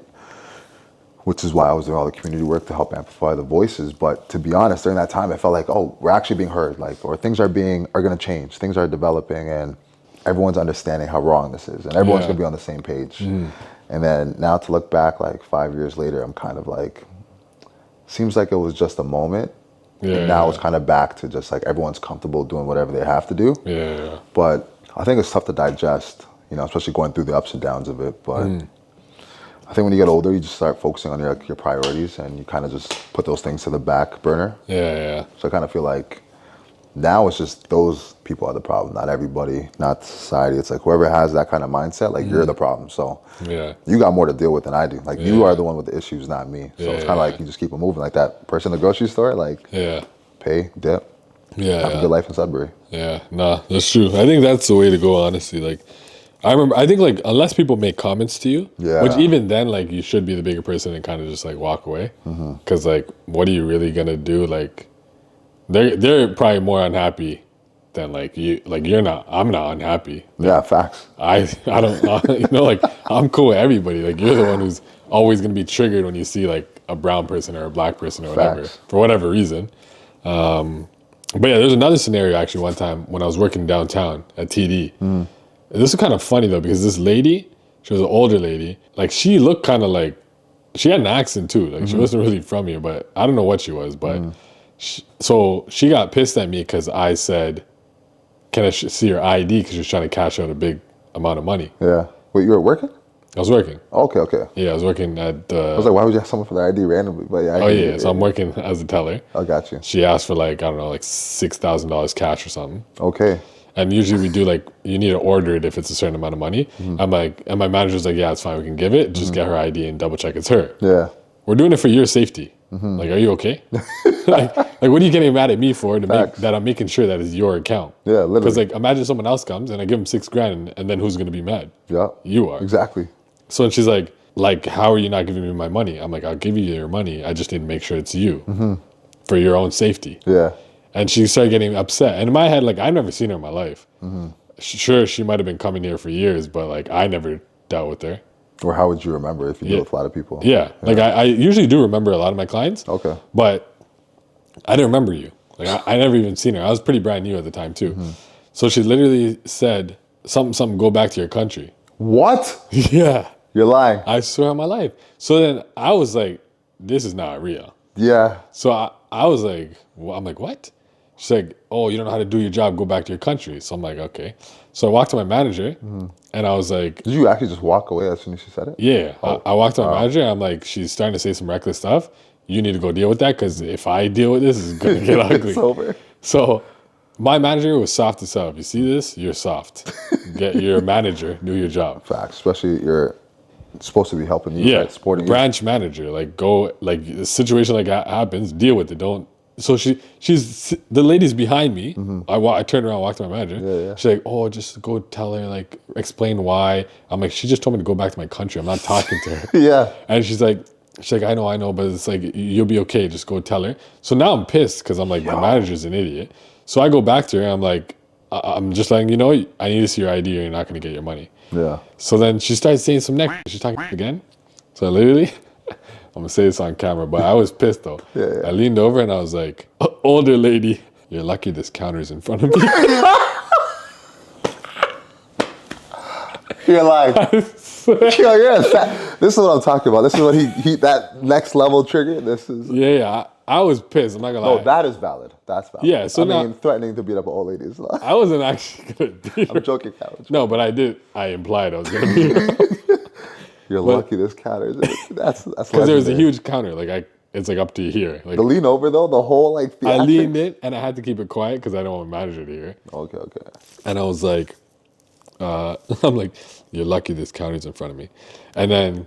which is why I was doing all the community work to help amplify the voices. But to be honest, during that time, I felt like, oh, we're actually being heard, like, or things are going to change, things are developing, and everyone's understanding how wrong this is, and everyone's going to be on the same page. And then now to look back, like 5 years later, I'm kind of like, seems like it was just a moment. And now it's kind of back to just like everyone's comfortable doing whatever they have to do. Yeah. But I think it's tough to digest, especially going through the ups and downs of it. But I think when you get older, you just start focusing on your priorities and you kind of just put those things to the back burner. Yeah. So I kind of feel like now it's just those people are the problem, not everybody, not society. It's like whoever has that kind of mindset, like you're the problem. So you got more to deal with than I do. Like you are the one with the issues, not me. So it's kind of like you just keep it moving. Like that person in the grocery store, like pay, dip, have a good life in Sudbury. Yeah, nah, that's true. I think that's the way to go, honestly. Like, I think like unless people make comments to you, which even then, like you should be the bigger person and kind of just like walk away. Because like, what are you really gonna do? Like, they're probably more unhappy than like you. Like you're not. I'm not unhappy. Yeah, facts. I don't. Like I'm cool with everybody. Like you're the one who's always gonna be triggered when you see like a brown person or a black person or whatever for whatever reason. But yeah, there's another scenario actually one time when I was working downtown at TD. This is kind of funny though because this lady, she was an older lady. Like she looked kind of like she had an accent too. Like she wasn't really from here, but I don't know what she was. But so she got pissed at me because I said, "Can I see your ID?" Because she was trying to cash out a big amount of money. Yeah. Wait, you were working? I was working. Okay. Yeah, I was working at. I was like, why would you ask someone for their ID randomly? But yeah. So I'm working as a teller. I got you. She asked for like I don't know, like $6,000 cash or something. Okay. And usually we do like you need to order it if it's a certain amount of money. I'm like, and my manager's like, yeah, it's fine, we can give it. Just get her ID and double check it's her. Yeah. We're doing it for your safety. Like, are you okay? like, what are you getting mad at me for to make that I'm making sure that it's your account? Yeah, literally. Because like, imagine someone else comes and I give them $6,000 and then who's gonna be mad? Yeah. You are. Exactly. So and she's like, how are you not giving me my money? I'm like, I'll give you your money. I just need to make sure it's you for your own safety. Yeah. And she started getting upset. And in my head, like, I've never seen her in my life. Sure, she might have been coming here for years, but like, I never dealt with her. Or how would you remember if you deal with a lot of people? Yeah. Like, I usually do remember a lot of my clients. Okay. But I didn't remember you. Like, I never even seen her. I was pretty brand new at the time, too. So she literally said, something, go back to your country. What? Yeah. You're lying. I swear on my life. So then I was like, this is not real. Yeah. So I was like, I'm like, what? She's like, oh, you don't know how to do your job, go back to your country. So I'm like, okay. So I walked to my manager and I was like... Did you actually just walk away as soon as she said it? Yeah. I walked to my manager and I'm like, she's starting to say some reckless stuff. You need to go deal with that because if I deal with this, it's going to get ugly. It's over. So My manager was soft as hell. If you see this, you're soft. You're a manager. Do your job. Facts. Especially you're supposed to be helping you, Yeah, right? Supporting branch manager. Like go, like a situation like that happens, deal with it. Don't. So she's the lady's behind me. I turned around, walked to my manager. Yeah. She's like, oh, just go tell her, like explain why. I'm like, she just told me to go back to my country. I'm not talking to her. you. Yeah. And she's like, I know, but it's like you'll be okay. Just go tell her. So now I'm pissed because I'm like, the manager's an idiot. So I go back to her. And I'm like, I'm just letting you know, I need to see your ID or you're not going to get your money. Yeah. So then she started saying some next. She's talking again. So I literally, I'm gonna say this on camera, but I was pissed though. Yeah. I leaned over and I was like, older lady, you're lucky this counter's in front of me. You're like, this is what I'm talking about. This is what he that next level trigger. This is Yeah. I was pissed. I'm not gonna lie. no, that is valid. That's valid. Yeah, so I now- mean, threatening to beat up an old lady is not. I wasn't actually gonna do I'm joking, Couch. No, but I did. I implied I was gonna be You're lucky this counter. That's because there was a legendary. huge counter. Like it's like up to here. Like The lean over though, the whole like. I theatrics? leaned in and I had to keep it quiet because I don't want my manager to hear. Okay. And I was like, I'm like, you're lucky this counter's in front of me. And then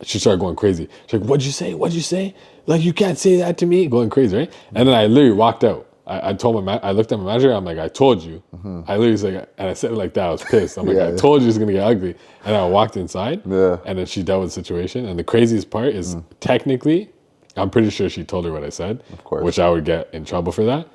she started going crazy. She's like, what'd you say? What'd you say? Like, you can't say that to me. Going crazy, right? And then I literally walked out. I told I looked at my manager. I'm like, I told you. I literally was like, and I said it like that. I was pissed. I'm like, Yeah, I yeah. told you it's gonna get ugly. And I walked inside. Yeah. And then she dealt with the situation. And the craziest part is technically, I'm pretty sure she told her what I said. Of course. Which I would get in trouble for that.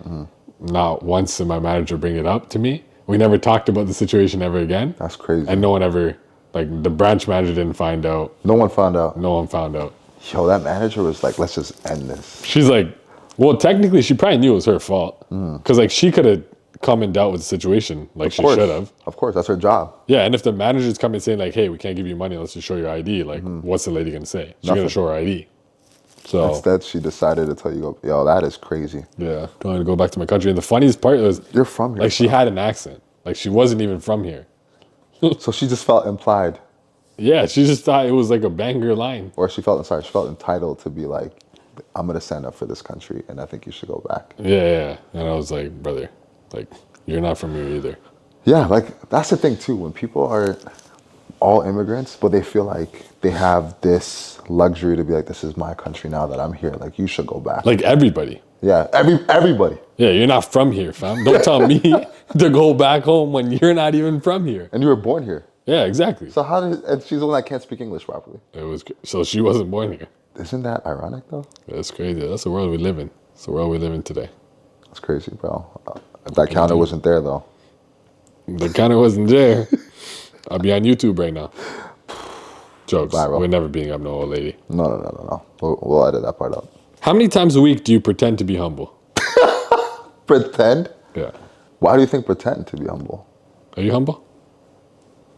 Not once did my manager bring it up to me. We never talked about the situation ever again. That's crazy. And no one ever, like the branch manager didn't find out. No one found out. No one found out. Yo, that manager was like, let's just end this. She's like, well, technically, she probably knew it was her fault. Because like she could have come and dealt with the situation like she should have. Of course, that's her job. Yeah, and if the manager's coming saying like, hey, we can't give you money unless you show your ID, like what's the lady going to say? She's going to show her ID. So Instead, she decided to tell you, yo, that is crazy. yeah, going to go back to my country. And the funniest part was, You're from here. like she had an accent. Like she wasn't even from here. So she just felt implied, Yeah, she just thought it was like a banger line. or she felt entitled to be like, I'm gonna stand up for this country, and I think you should go back. Yeah. And I was like, brother, like you're not from here either. Yeah, like that's the thing too. When people are all immigrants, but they feel like they have this luxury to be like, this is my country now that I'm here. Like you should go back. Like everybody. Yeah, everybody. Yeah, you're not from here, fam. Don't tell me to go back home when you're not even from here. And you were born here. Yeah, exactly. So how did? And she's the one that can't speak English properly. It was so she wasn't born here. Isn't that ironic though? That's crazy. That's the world we live in. It's the world we live in today. That's crazy, bro. That counter wasn't there though. The counter wasn't there. I'll be on YouTube right now. Jokes. Viral. We're never beating up no old lady. No. We'll edit that part out. How many times a week do you pretend to be humble? Pretend? Yeah. Why do you think pretend to be humble? Are you humble?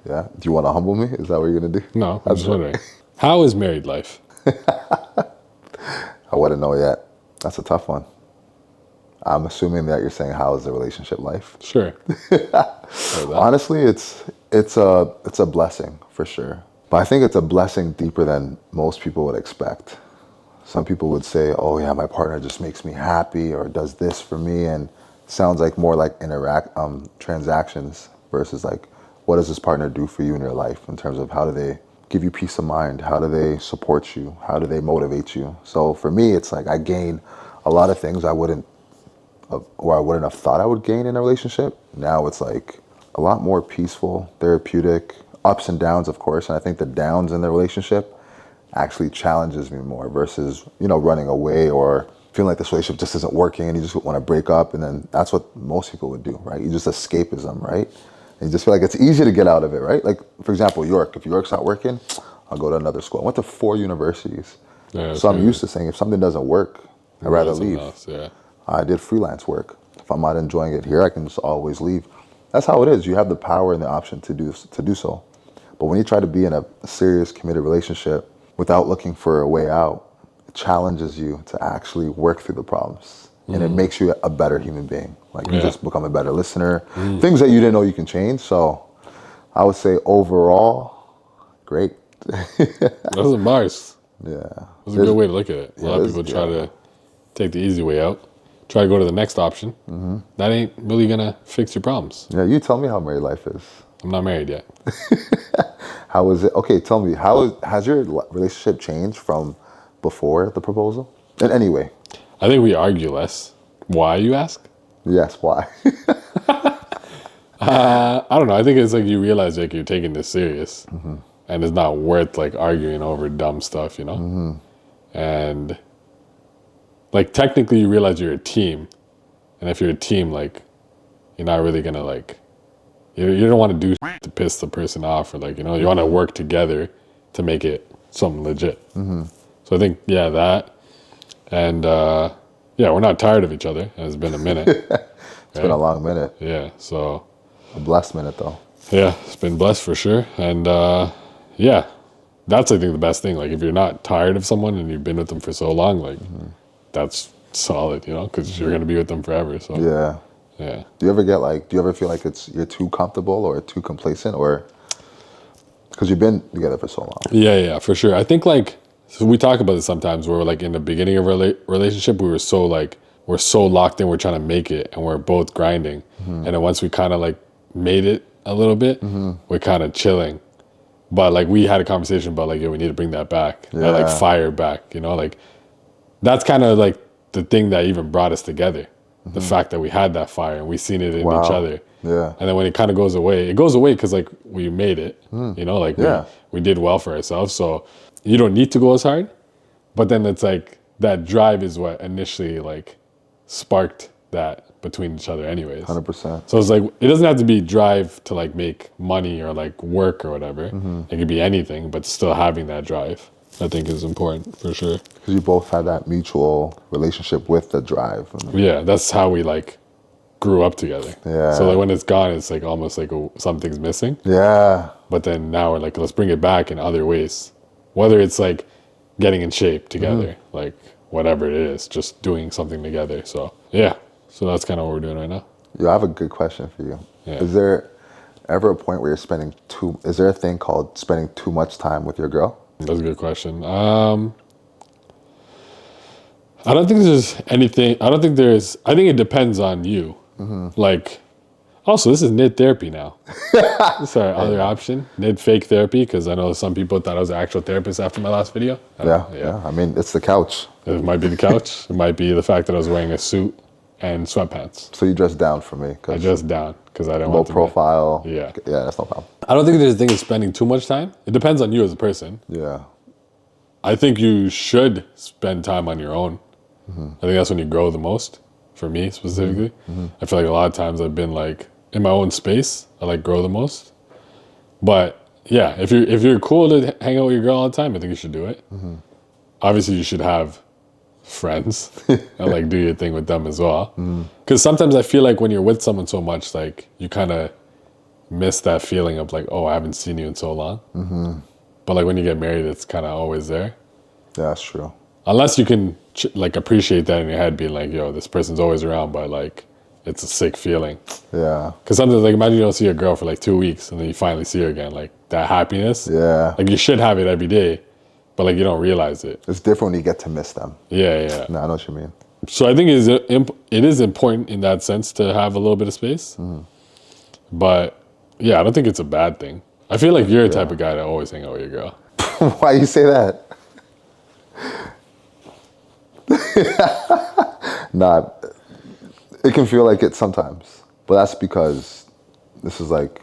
Yeah. Do you want to humble me? Is that what you're gonna do? No, I'm just wondering. How is married life? I wouldn't know yet. That's a tough one. I'm assuming that you're saying how is the relationship life? Sure. Honestly, it's a blessing for sure. But I think it's a blessing deeper than most people would expect. Some people would say, "Oh yeah, my partner just makes me happy or does this for me," and it sounds like more like transactions versus like what does this partner do for you in your life in terms of how do they give you peace of mind, how do they support you, how do they motivate you. So for me, it's like I gain a lot of things I wouldn't have thought I would gain in a relationship. Now it's like a lot more peaceful, therapeutic, ups and downs, of course. And I think the downs in the relationship actually challenges me more versus, running away or feeling like this relationship just isn't working and you just want to break up. And then that's what most people would do, right? You just escapism, right? And you just feel like it's easy to get out of it, right? Like, for example, York. If York's not working, I'll go to another school. I went to 4 universities. Yeah, So I'm used to saying if something doesn't work, I'd rather leave. Yeah. I did freelance work. If I'm not enjoying it here, I can just always leave. That's how it is. You have the power and the option to do so. But when you try to be in a serious, committed relationship without looking for a way out, it challenges you to actually work through the problems. And it makes you a better human being. Like you just become a better listener. Things that you didn't know you can change. So I would say overall, great. Those are bars. Yeah. That's a good way to look at it. A lot of it is, people try to take the easy way out. try to go to the next option, that ain't really gonna fix your problems. Yeah, you tell me how married life is. I'm not married yet. How is it? Okay, tell me, has your relationship changed from before the proposal? In any way? I think we argue less. Why, you ask? Yes, why? I don't know. I think it's like you realize like you're taking this serious, and it's not worth like arguing over dumb stuff, you know. And like technically, you realize you're a team, and if you're a team, like you're not really gonna like you don't want to do to piss the person off, or like you want to work together to make it something legit. So I think that, and we're not tired of each other. It's been a minute. It's been a long minute. Yeah, so. A blessed minute, though. Yeah, it's been blessed for sure. And that's, I think, the best thing. Like, if you're not tired of someone and you've been with them for so long, like, that's solid, because you're going to be with them forever. So, yeah. Do you ever feel like you're too comfortable or too complacent, or because you've been together for so long? Yeah, for sure. I think, like, so we talk about this sometimes where, like, in the beginning of a relationship, we're so locked in, we're trying to make it, and we're both grinding. And then once we kind of, like, made it a little bit, we're kind of chilling, but like we had a conversation about like, we need to bring that back, that like fire back, like that's kind of like the thing that even brought us together, the fact that we had that fire and we seen it in each other. And then when it kind of goes away because like we made it, like we did well for ourselves, so you don't need to go as hard, but then it's like that drive is what initially like sparked that between each other anyways. 100%. So it's like, it doesn't have to be drive to like make money or like work or whatever. It could be anything, but still having that drive, I think is important for sure. Because you both had that mutual relationship with the drive. Yeah, that's how we like grew up together. Yeah. So like when it's gone, it's like almost like something's missing. Yeah. But then now we're like, let's bring it back in other ways. Whether it's like getting in shape together, like whatever it is, just doing something together. So yeah. So that's kind of what we're doing right now. I have a good question for you. Yeah. Is there ever a point where is there a thing called spending too much time with your girl? That's a good question. I don't think there's anything, I think it depends on you. Like, also this is Nid therapy now. This is our other option, Nid fake therapy, because I know some people thought I was an actual therapist after my last video. Yeah. I mean, it's the couch. It might be the couch. It might be the fact that I was wearing a suit and sweatpants. So you dressed down for me? I dressed down because I didn't low want to profile. Yeah, that's no problem. I don't think there's a thing of spending too much time. It depends on you as a person. Yeah. I think you should spend time on your own. I think that's when you grow the most, for me specifically. I feel like a lot of times I've been like in my own space, I like grow the most. But yeah, if you're cool to hang out with your girl all the time, I think you should do it. Obviously you should have friends and like do your thing with them as well, because sometimes I feel like when you're with someone so much, like you kind of miss that feeling of like, oh, I haven't seen you in so long. But like when you get married, it's kind of always there. Yeah, that's true. Unless you can like appreciate that in your head, being like, yo, this person's always around, but like it's a sick feeling. Yeah. Because sometimes, like, imagine you don't see your girl for like 2 weeks and then you finally see her again, like that happiness. Yeah. Like you should have it every day, but like you don't realize it. It's different when you get to miss them. Yeah. No, I know what you mean. So I think it is important in that sense to have a little bit of space. But yeah, I don't think it's a bad thing. I feel like you're the type of guy that always hang out with your girl. Why you say that? Nah, it can feel like it sometimes. But that's because this is like,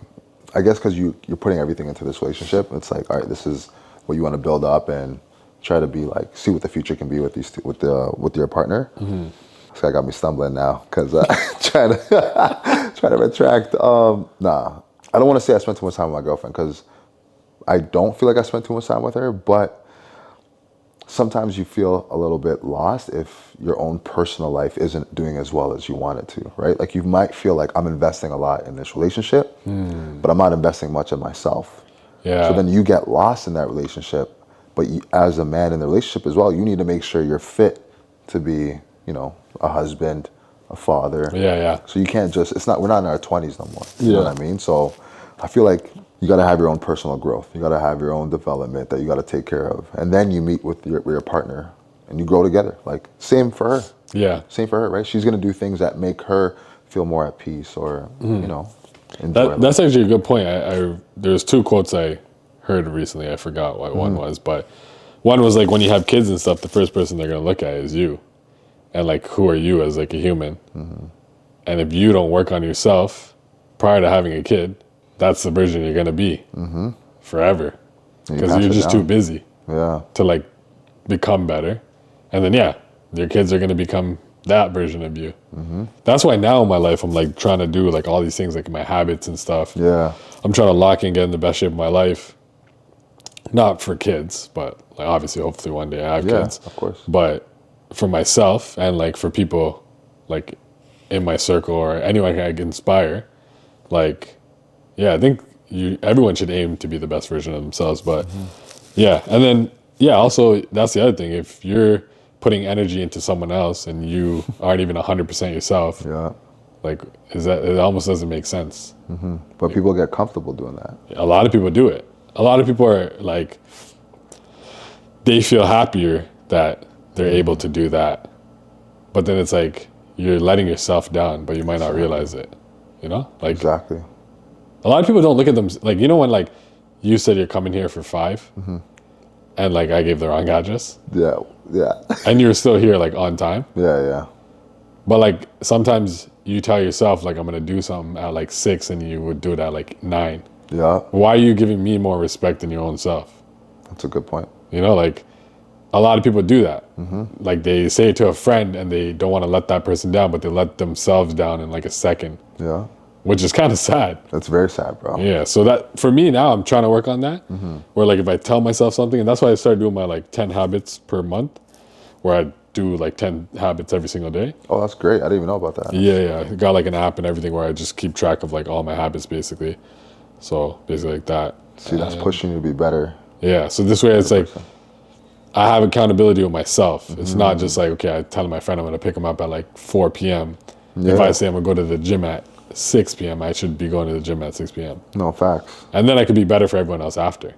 I guess because you're putting everything into this relationship. It's like, all right, this is what you want to build up and try to be like, see what the future can be with these two, with your partner. This guy got me stumbling now because trying to retract. Nah, I don't want to say I spent too much time with my girlfriend because I don't feel like I spent too much time with her, but sometimes you feel a little bit lost if your own personal life isn't doing as well as you want it to, right? Like you might feel like I'm investing a lot in this relationship, but I'm not investing much in myself. Yeah. So then you get lost in that relationship, but as a man in the relationship as well, you need to make sure you're fit to be, a husband, a father. Yeah. So you can't just, we're not in our 20s no more. You know what I mean? So I feel like you got to have your own personal growth. You got to have your own development that you got to take care of. And then you meet with your partner and you grow together. Like same for her. Yeah. Same for her, right? She's going to do things that make her feel more at peace or, enjoy life. That's actually a good point. There's two quotes I heard recently. I forgot what one was, but one was like when you have kids and stuff, the first person they're going to look at is you. And like, who are you as like a human? And if you don't work on yourself prior to having a kid, that's the version you're going to be forever. Because you're just too busy to like become better. And then, your kids are going to become that version of you. That's why now in my life, I'm like trying to do like all these things, like my habits and stuff. Yeah. I'm trying to lock in, get in the best shape of my life. Not for kids, but like obviously, hopefully one day I have kids. Of course. But for myself and like for people like in my circle or anyone I can inspire, like, I think everyone should aim to be the best version of themselves. But and then, also that's the other thing. If you're putting energy into someone else and you aren't even 100% yourself, like, it almost doesn't make sense. But people get comfortable doing that. A lot of people do it. A lot of people are like, they feel happier that they're able to do that. But then it's like, you're letting yourself down, but you might not realize it, Like, exactly. A lot of people don't look at them, like, when like you said you're coming here for 5 and like I gave the wrong address. Yeah. And you're still here like on time. Yeah. But like sometimes you tell yourself like I'm gonna do something at like 6 and you would do it at like 9. Yeah. Why are you giving me more respect than your own self? That's a good point. Like a lot of people do that. Like they say it to a friend and they don't want to let that person down, but they let themselves down in like a second. Yeah. Which is kind of sad. That's very sad, bro. Yeah. So that for me now, I'm trying to work on that. Where like if I tell myself something, and that's why I started doing my like 10 habits per month, where I do like 10 habits every single day. Oh, that's great. I didn't even know about that. Yeah. I got like an app and everything where I just keep track of like all my habits basically. So basically like that. See, that's pushing you to be better. Yeah. So this way it's like, I have accountability with myself. It's not just like, okay, I tell my friend I'm going to pick him up at like 4 p.m. If I say I'm going to go to the gym at 6 p.m., I should be going to the gym at 6 p.m. No, facts. And then I could be better for everyone else after.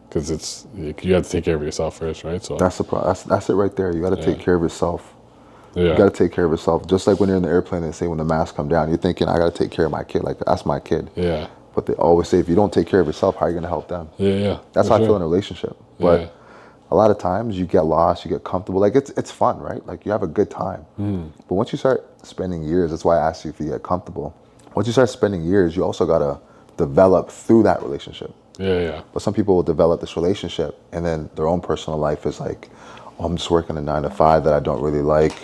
Because it's, you have to take care of yourself first, right? So that's the problem. That's it right there. You got to take care of yourself. Yeah. You got to take care of yourself. Just like when you're in the airplane and say when the masks come down, you're thinking, I got to take care of my kid. Like, that's my kid. Yeah. But they always say, if you don't take care of yourself, how are you going to help them? Yeah. That's how I feel in a relationship. But a lot of times you get lost, you get comfortable. Like, it's fun, right? Like, you have a good time. But once you start spending years, that's why I asked you if you get comfortable. Once you start spending years, you also got to develop through that relationship. Yeah. But some people will develop this relationship and then their own personal life is like, oh, I'm just working a 9 to 5 that I don't really like,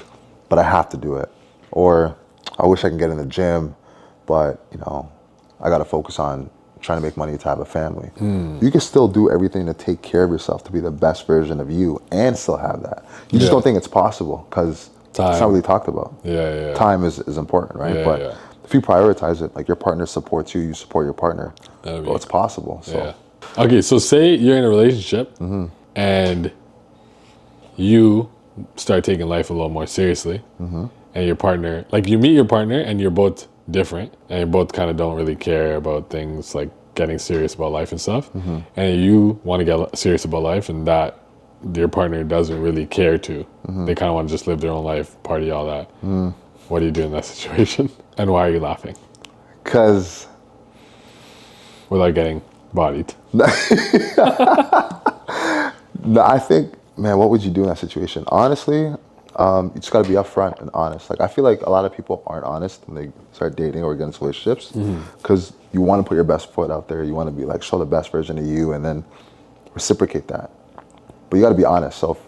but I have to do it. Or I wish I can get in the gym, but I got to focus on trying to make money to have a family. You can still do everything to take care of yourself, to be the best version of you and still have that. You just don't think it's possible because it's not really talked about. Yeah. Time is important, right? But if you prioritize it, like your partner supports you, you support your partner, well, it's possible. So. Okay, so say you're in a relationship and you start taking life a little more seriously and your partner, like you meet your partner and you're both different and you both kind of don't really care about things like getting serious about life and stuff, and you want to get serious about life and that your partner doesn't really care to. They kind of want to just live their own life, party, all that. What do you do in that situation? And why are you laughing? Because without getting bodied. No, I think, man, what would you do in that situation? Honestly, you just got to be upfront and honest. Like, I feel like a lot of people aren't honest when they start dating or get into relationships because you want to put your best foot out there. You want to be like, show the best version of you and then reciprocate that. But you got to be honest. So if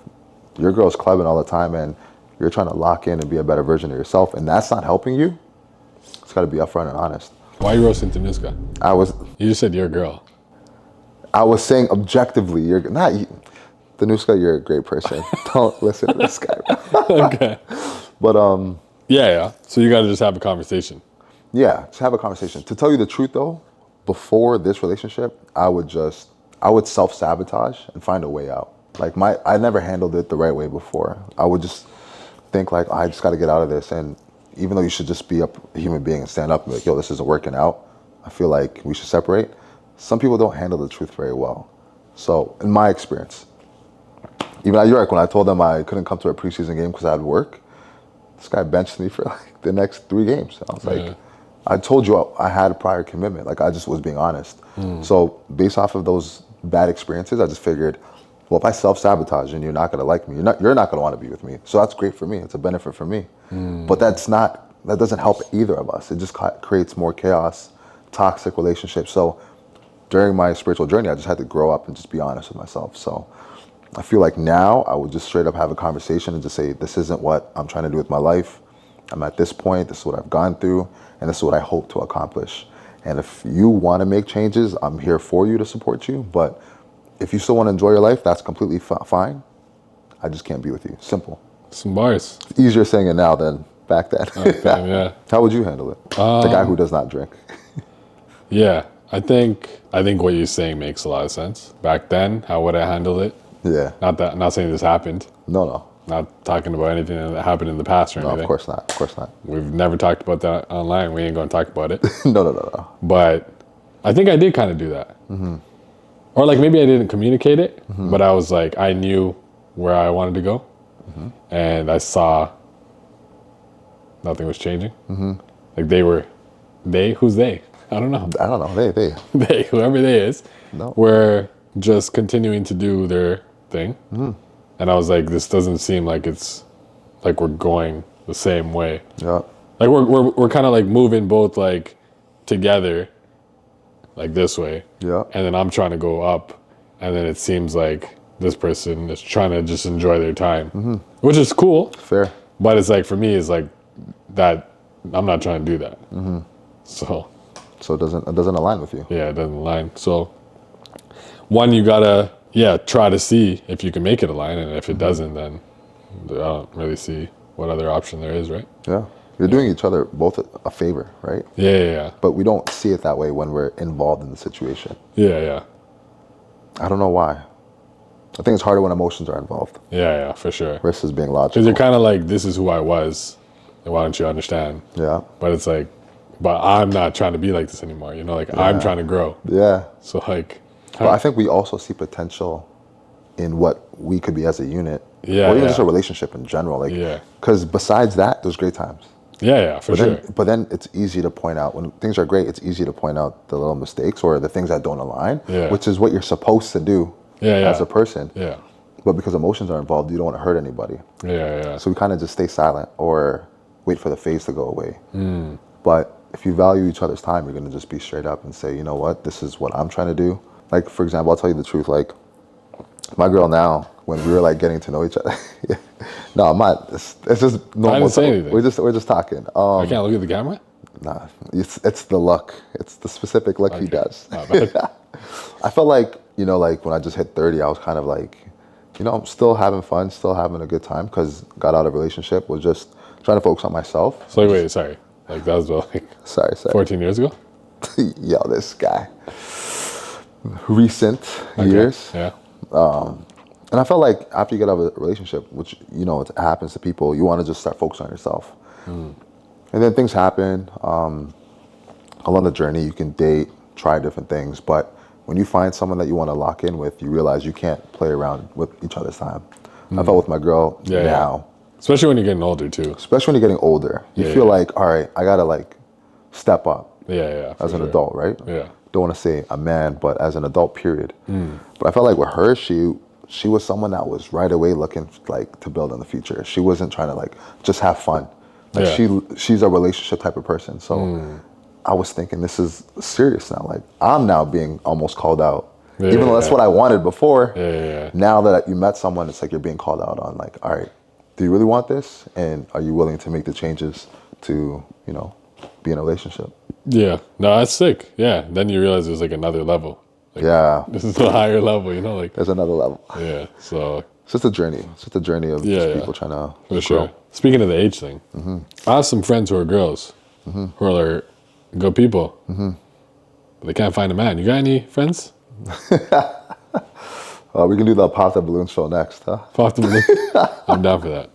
your girl's clubbing all the time and you're trying to lock in and be a better version of yourself and that's not helping you, it's got to be upfront and honest. Why are you roasting Tanuska? You just said you're a girl. I was saying objectively, you're not... Danuska, you're a great person. Don't listen to this guy. Okay. But yeah. So you gotta just have a conversation. Yeah, just have a conversation. To tell you the truth though, before this relationship, I would self-sabotage and find a way out. Like I never handled it the right way before. I would just think like, I just gotta get out of this. And even though you should just be a human being and stand up and be like, yo, this isn't working out, I feel like we should separate. Some people don't handle the truth very well. So in my experience, even at York, when I told them I couldn't come to a preseason game because I had work, This guy benched me for like the next 3 games. I was like, Yeah. I told you I had a prior commitment. Like I just was being honest. So based off of those bad experiences, I just figured, well, if I self-sabotage and you're not gonna like me, you're not gonna want to be with me. So that's great for me. It's a benefit for me. But that doesn't help either of us. It just creates more chaos, toxic relationships. So during my spiritual journey, I just had to grow up and just be honest with myself. So I feel like now I would just straight up have a conversation and just say, this isn't what I'm trying to do with my life. I'm at this point, this is what I've gone through, and this is what I hope to accomplish. And if you want to make changes, I'm here for you to support you. But if you still want to enjoy your life, that's completely fine. I just can't be with you. Simple. Some bars. It's easier saying it now than back then. Yeah. How would you handle it? The guy who does not drink. Yeah. I think what you're saying makes a lot of sense. Back then, how would I handle it? Yeah. Not saying this happened. No. Not talking about anything that happened in the past or anything. No, of course not. Of course not. We've never talked about that online. We ain't going to talk about it. No. But I think I did kind of do that. Or like maybe I didn't communicate it, but I was like, I knew where I wanted to go. And I saw nothing was changing. Like who's they? I don't know. I don't know. They. They, whoever they is, No. were just continuing to do their thing. And I was like, this doesn't seem like it's like we're going the same way. Yeah. Like we're kind of like moving both like together, like this way. Yeah. And then I'm trying to go up, and then it seems like this person is trying to just enjoy their time, which is cool. Fair. But it's like for me, it's like that. I'm not trying to do that. So it doesn't align with you. yeah, it doesn't align. So one, you gotta try to see if you can make it align, and if it doesn't, then I don't really see what other option there is, right? Yeah. You're doing each other both a favor, right? Yeah. But we don't see it that way when we're involved in the situation. Yeah. I don't know why. I think it's harder when emotions are involved Yeah, for sure. versus being logical. Because you're kind of like, this is who I was, and why don't you understand? Yeah. But it's like, but I'm not trying to be like this anymore, Like I'm trying to grow. Yeah. So like, But I think we also see potential in what we could be as a unit. Yeah, or even yeah. just a relationship in general. Like, Yeah. because besides that, there's great times. Yeah, for sure. But then it's easy to point out, when things are great, it's easy to point out the little mistakes or the things that don't align, which is what you're supposed to do as a person. Yeah. But because emotions are involved, you don't want to hurt anybody. Yeah. So we kind of just stay silent or wait for the phase to go away. But if you value each other's time, you're going to just be straight up and say, you know what, this is what I'm trying to do. Like, for example, I'll tell you the truth. Like, my girl now, when we were like getting to know each other, no, I'm not. It's just normal. I didn't say anything. We're just talking. I can't look at the camera? Nah, it's the look. It's the specific look he does. Not bad. I felt like, like when I just hit 30, I was kind of like, I'm still having fun, still having a good time, because got out of a relationship, was just trying to focus on myself. So wait, sorry. Like that was like Sorry. 14 years ago? Yo, this guy. Recent years. Yeah. And I felt like after you get out of a relationship, which, it happens to people, you want to just start focusing on yourself. And then things happen. Along the journey, you can date, try different things. But when you find someone that you want to lock in with, you realize you can't play around with each other's time. I felt with my girl now. Yeah. Especially when you're getting older, too. Especially when you're getting older. You feel like, all right, I got to like step up as an adult, right? Yeah. Don't want to say a man, but as an adult, period. But I felt like with her, she was someone that was right away looking like to build in the future. She wasn't trying to like just have fun. Like she's a relationship type of person. So I was thinking, this is serious now. Like I'm now being almost called out. Even though that's what I wanted before. Now that you met someone, it's like you're being called out on like, all right, do you really want this? And are you willing to make the changes to, be in a relationship? Yeah. No, that's sick. Yeah. Then you realize there's like another level. Like, this is a higher level, like. There's another level. Yeah. So. It's just a journey. It's just a journey of just people trying to For sure. Speaking of the age thing, I have some friends who are girls who are like good people, but they can't find a man. You got any friends? We can do the Pop the Balloon show next, huh? Pop the balloon. I'm down for that.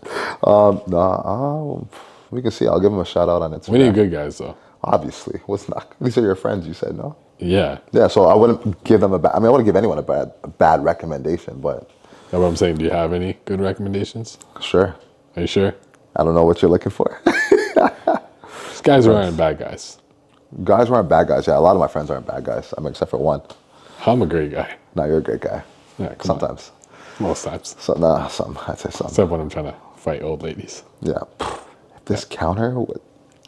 We can see. I'll give them a shout out on Instagram. We need good guys, though. Obviously. These are your friends, you said, no? Yeah. Yeah, so I wouldn't give them I wouldn't give anyone a bad recommendation, but. That's what I'm saying. Do you have any good recommendations? Sure. Are you sure? I don't know what you're looking for. These guys who aren't bad guys. Guys who aren't bad guys. Yeah, a lot of my friends aren't bad guys. I mean, except for one. I'm a great guy. No, you're a great guy. Yeah, come on. Sometimes. Most times. So, nah, some. I'd say some. Except when I'm trying to fight old ladies. Yeah. If this counter...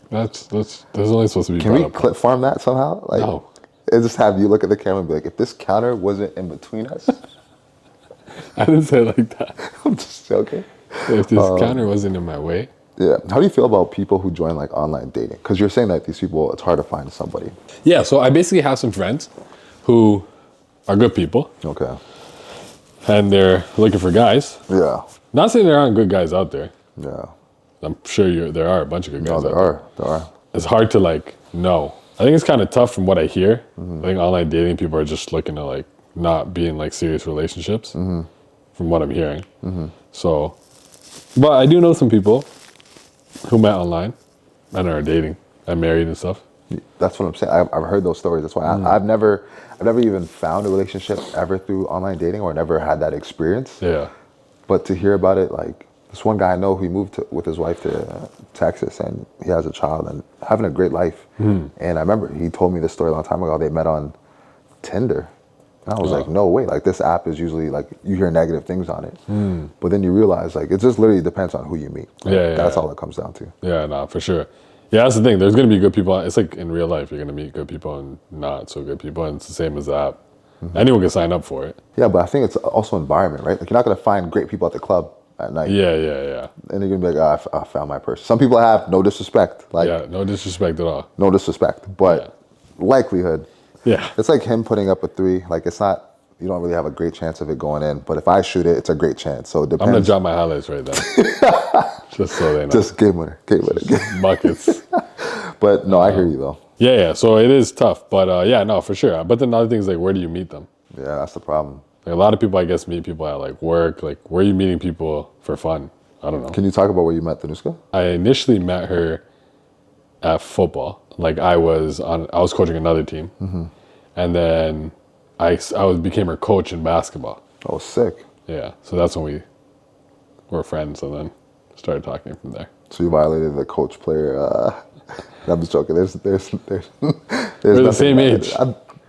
That's only supposed to be Can we clip farm that somehow? Like, No. And just have you look at the camera and be like, if this counter wasn't in between us... I didn't say it like that. I'm just joking. If this counter wasn't in my way. Yeah. How do you feel about people who join like online dating? Because you're saying that these people, it's hard to find somebody. Yeah, so I basically have some friends who are good people. Okay. And they're looking for guys. Yeah. Not saying there aren't good guys out there. Yeah. I'm sure there are a bunch of good guys No, out there there. are. It's hard to like know. I think it's kind of tough from what I hear. I think online dating people are just looking to like not be in like serious relationships from what I'm hearing. So, but I do know some people who met online and are dating and married and stuff. That's what I'm saying. I've heard those stories. That's why I've never even found a relationship ever through online dating or never had that experience. Yeah. But to hear about it, like this one guy I know, he moved with his wife to Texas and he has a child and having a great life. And I remember he told me this story a long time ago. They met on Tinder. And I was like, no way. Like this app is usually like you hear negative things on it. But then you realize like it just literally depends on who you meet. Like, that's all it comes down to. Yeah, no, for sure. Yeah, that's the thing. There's going to be good people. It's like in real life, you're going to meet good people and not so good people. And it's the same as the app. Anyone can sign up for it. Yeah, but I think it's also environment, right? Like you're not going to find great people at the club at night. Yeah. And you're going to be like, oh, I found my person. Some people have, no disrespect. Like, yeah, no disrespect at all. No disrespect. But likelihood. Yeah. It's like him putting up a 3. Like it's not, you don't really have a great chance of it going in. But if I shoot it, it's a great chance. So it depends. I'm going to drop my highlights right there. Just so they know. Just game winner. Buckets. But no, I hear you though. Yeah. So it is tough. But yeah, no, for sure. But then another thing is like, where do you meet them? Yeah, that's the problem. Like, a lot of people, I guess, meet people at like work. Like, where are you meeting people for fun? I don't know. Can you talk about where you met Danuska? I initially met her at football. Like I was coaching another team. And then I became her coach in basketball. Oh, sick. Yeah. So that's when we were friends and then started talking from there. So you violated the coach player. I'm just joking. There's We're the same age.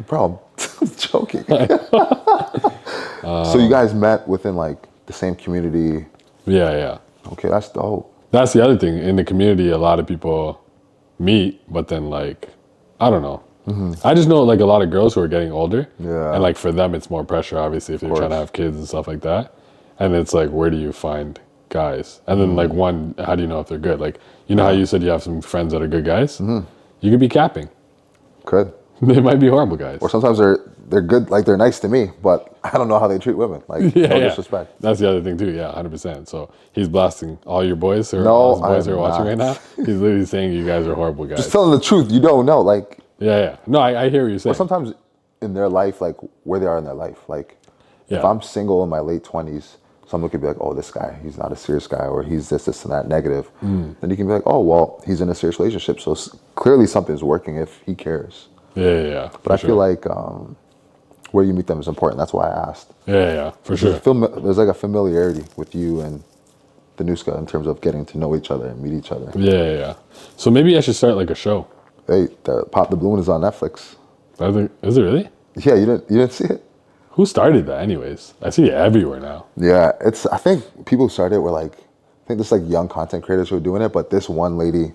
Bro, I'm joking. So you guys met within like the same community. Yeah. Okay, that's dope. That's the other thing. In the community, a lot of people meet, but then like, I don't know. I just know like a lot of girls who are getting older. Yeah. And like for them, it's more pressure, obviously, if they're trying to have kids and stuff like that. And it's like, where do you find guys? And then like how do you know if they're good? Like, you know how you said you have some friends that are good guys? You could be capping. Could. They might be horrible guys. Or sometimes they're good, like they're nice to me, but I don't know how they treat women. Like, no disrespect. That's the other thing too, yeah, 100%. So he's blasting all your boys, or No, all his boys who are I'm watching right not. now. He's literally saying you guys are horrible guys. Just telling the truth. You don't know. Like, Yeah. No, I hear what you're saying. or sometimes in their life, like where they are in their life. Like, if I'm single in my late 20s, someone could be like, oh, this guy, he's not a serious guy, or he's this, and that, negative. Then you can be like, oh, well, he's in a serious relationship, so clearly something's working if he cares. Yeah. But I feel like where you meet them is important. That's why I asked. Yeah, for sure. There's like a familiarity with you and Danuska in terms of getting to know each other and meet each other. Yeah. So maybe I should start like a show. Hey, Pop the Balloon is on Netflix. Is it really? Yeah, you didn't see it? Who started that anyways? I see it everywhere now. Yeah, I think people who started were like, I think there's like young content creators who are doing it, but this one lady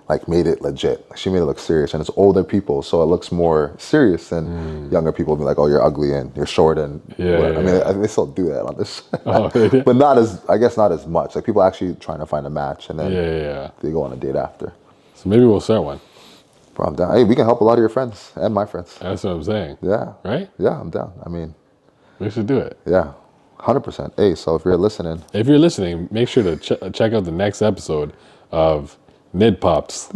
like made it legit. She made it look serious, and it's older people, so it looks more serious than younger people be like, oh, you're ugly and you're short and I mean, they still do that on this, but not as much. Like people actually trying to find a match, and then they go on a date after. So maybe we'll start one. Bro, I'm down. Hey, we can help a lot of your friends and my friends. That's what I'm saying. Yeah. Right? Yeah, I'm down. I mean, we should do it. Yeah, 100%. Hey, so if you're listening, make sure to check out the next episode of Nid Pops.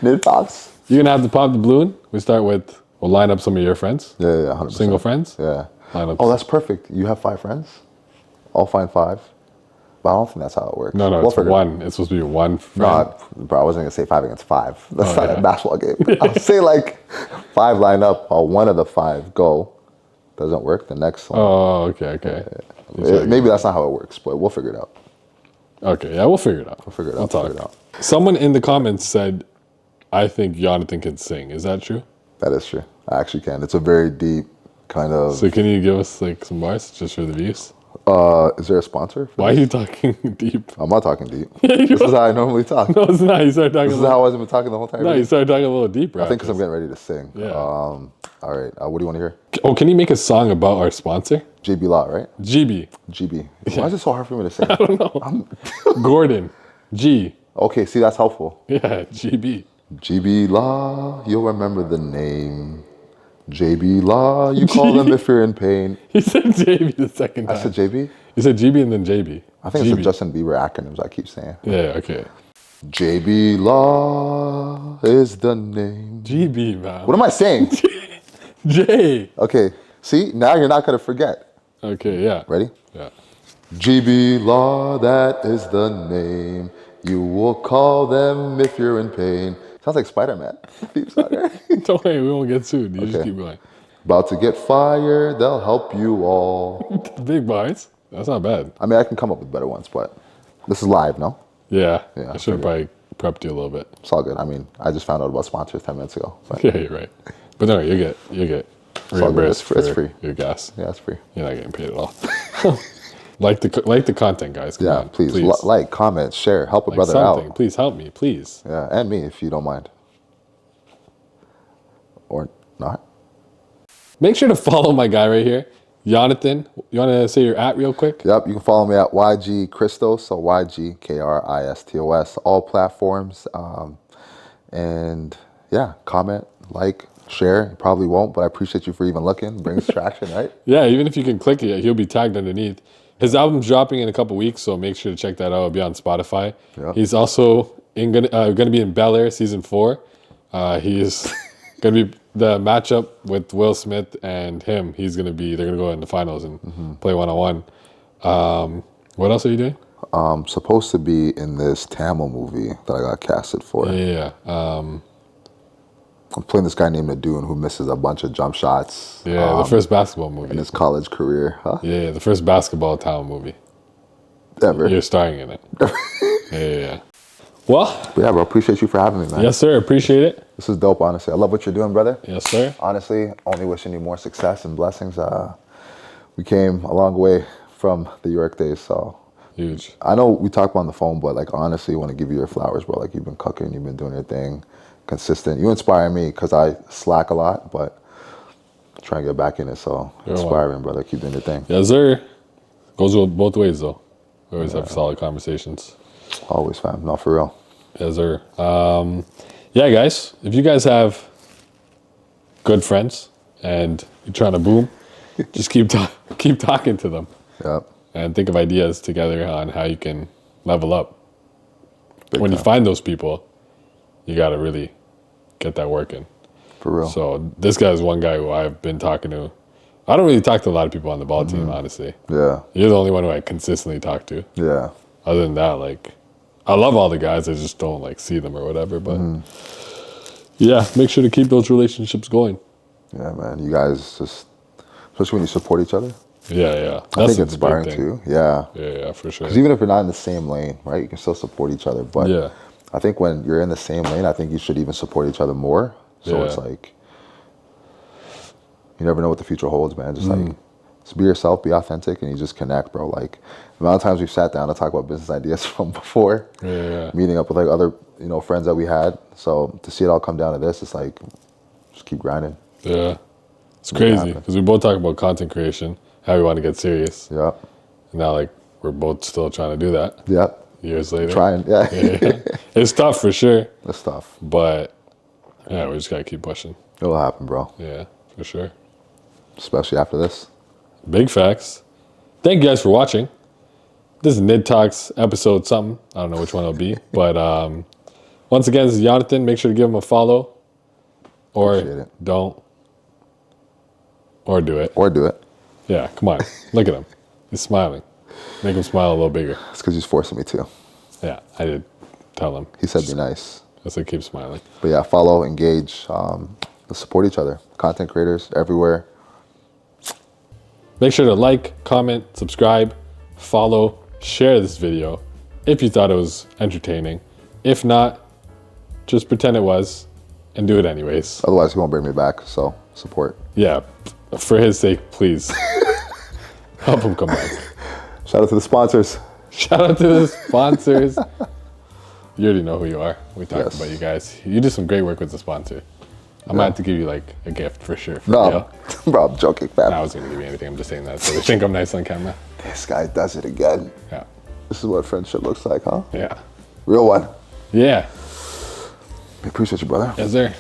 Nid Pops? You're going to have to pop the balloon. We'll line up some of your friends. Yeah, 100%. Single friends? Yeah. Lineups. Oh, that's perfect. You have 5 friends? I'll find 5. But I don't think that's how it works. No, it's one. It's supposed to be one friend. No, bro, I wasn't going to say 5 against 5. That's not a basketball game. I'll say like 5 line up, while one of the 5 go. Doesn't work, the next one. Oh, okay. Maybe that's not how it works, but we'll figure it out. Okay, yeah, we'll figure it out. We'll figure it We'll out. talk. Figure it out. Someone in the comments said, I think Jonathan can sing. Is that true? That is true. I actually can. It's a very deep kind of. So can you give us like some bars just for the views? Is there a sponsor? For Why are this? you talking deep? I'm not talking deep. This is how I normally talk. No, it's not. You started talking. This is how I've been talking the whole time. No, you started talking a little deeper. I think because I'm getting ready to sing. Yeah. All right. What do you want to hear? Oh, can you make a song about our sponsor? JB Law, right? GB. GB. Why is it so hard for me to say? I don't know. Gordon. G. Okay, see, that's helpful. Yeah, GB. GB Law, you'll remember the name. JB Law, you call them if you're in pain. He said JB the second time. I said JB? You said GB and then JB. I think it's the Justin Bieber acronyms I keep saying. Yeah, okay. JB Law is the name. GB, man. What am I saying? J. Okay, see, now you're not going to forget. Okay, yeah. Ready? Yeah. GB Law, that is the name. You will call them if you're in pain. Sounds like Spider-Man. Theme song, right? Don't worry, we won't get sued. You just Okay. keep going. About to get fired, they'll help you all. Big bars. That's not bad. I mean, I can come up with better ones, but this is live, no? Yeah. Yeah, I should have probably prepped you a little bit. It's all good. I mean, I just found out about sponsors 10 minutes ago. But Yeah, you're right. But no, you get all good. reimbursed It's for free. your gas. yeah, it's free. You're not getting paid at all. like the content, guys. Come Yeah, on, please. Like, comment, share, help a Like brother something. out. Please help me, please. Yeah, and me if you don't mind. Or not. Make sure to follow my guy right here, Jonathan. You want to say your at real quick? Yep, you can follow me at YG Christos, so YGKRISTOS, all platforms. And yeah, comment, like, share. You probably won't, but I appreciate you for even looking. Brings traction, right? Yeah, even if you can click it, he'll be tagged underneath. His album's dropping in a couple weeks, so make sure to check that out. It'll be on Spotify. Yeah. He's also gonna be in Bel Air season 4. He is gonna be the matchup with Will Smith and him. They're gonna go in the finals and play 1-on-1. What else are you doing? Supposed to be in this Tamil movie that I got casted for. Yeah. I'm playing this guy named Nadune who misses a bunch of jump shots. The first basketball movie. In his college career, huh? Yeah, the first basketball town movie. Ever. You're starring in it. yeah. Well, But yeah, bro, appreciate you for having me, man. yes, sir. Appreciate it. This is dope, honestly. I love what you're doing, brother. Yes, sir. Honestly, only wishing you more success and blessings. We came a long way from the York days, so Huge. I know we talk on the phone, but like honestly, I want to give you your flowers, bro. Like you've been cooking, you've been doing your thing, consistent. You inspire me because I slack a lot, but try and get back in it. So You're inspiring, brother. Keep doing your thing. Yes, sir. Goes both ways, though. We always have solid conversations. Always, fam. No, for real. Yes, sir. Yeah, guys. If you guys have good friends and you're trying to boom, just keep talking to them Yep. and think of ideas together on how you can level up. Big When you time. find those people, you got to really get that working. For real. So this guy is one guy who I've been talking to. I don't really talk to a lot of people on the ball team, honestly. Yeah. You're the only one who I consistently talk to. Yeah. Other than that, like, I love all the guys. I just don't like see them or whatever. But yeah, make sure to keep those relationships going. Yeah, man. You guys just, especially when you support each other. Yeah. I think the it's inspiring big thing. too. Yeah. Yeah, for sure. Because even if you're not in the same lane, right, you can still support each other. But Yeah. I think when you're in the same lane, I think you should even support each other more. So Yeah. it's like, you never know what the future holds, man. Just like, just be yourself, be authentic, and you just connect, bro. Like, the amount of times we've sat down to talk about business ideas from before, Yeah. meeting up with like other, friends that we had. So to see it all come down to this, it's like, just keep grinding. Yeah. It's Make it crazy happen. because we both talk about content creation, how we want to get serious. Yep. And now, like, we're both still trying to do that Yep. years later. Trying. Yeah. Yeah. It's tough for sure, That's tough. but yeah, we just got to keep pushing. It'll happen, bro. Yeah, for sure. Especially after this. Big facts. Thank you guys for watching. This is NidTalks episode something. I don't know which one it'll be. But once again, this is Jonathan. Make sure to give him a follow. Appreciate Or it. don't. Or do it. Or do it. Yeah, come on. Look at him. He's smiling. Make him smile a little bigger. It's because he's forcing me to. Yeah, I did tell him. He said be nice. I said keep smiling. But yeah, follow, engage, let's support each other. Content creators everywhere. Make sure to like, comment, subscribe, follow, share this video. if you thought it was entertaining. If not, just pretend it was and do it anyways. Otherwise, he won't bring me back. So support. Yeah, for his sake, please help him come back. Shout out to the sponsors. Shout out to the sponsors. You already know who you are. We talked Yes. about you guys. You do some great work with the sponsor. I might have to give you like a gift for sure. For No, real. bro, I'm joking, fam. I wasn't gonna give you anything. I'm just saying that so they think I'm nice on camera. This guy does it again. Yeah, This is what friendship looks like, huh? yeah, Real one. yeah. I appreciate you, brother. Yes, sir.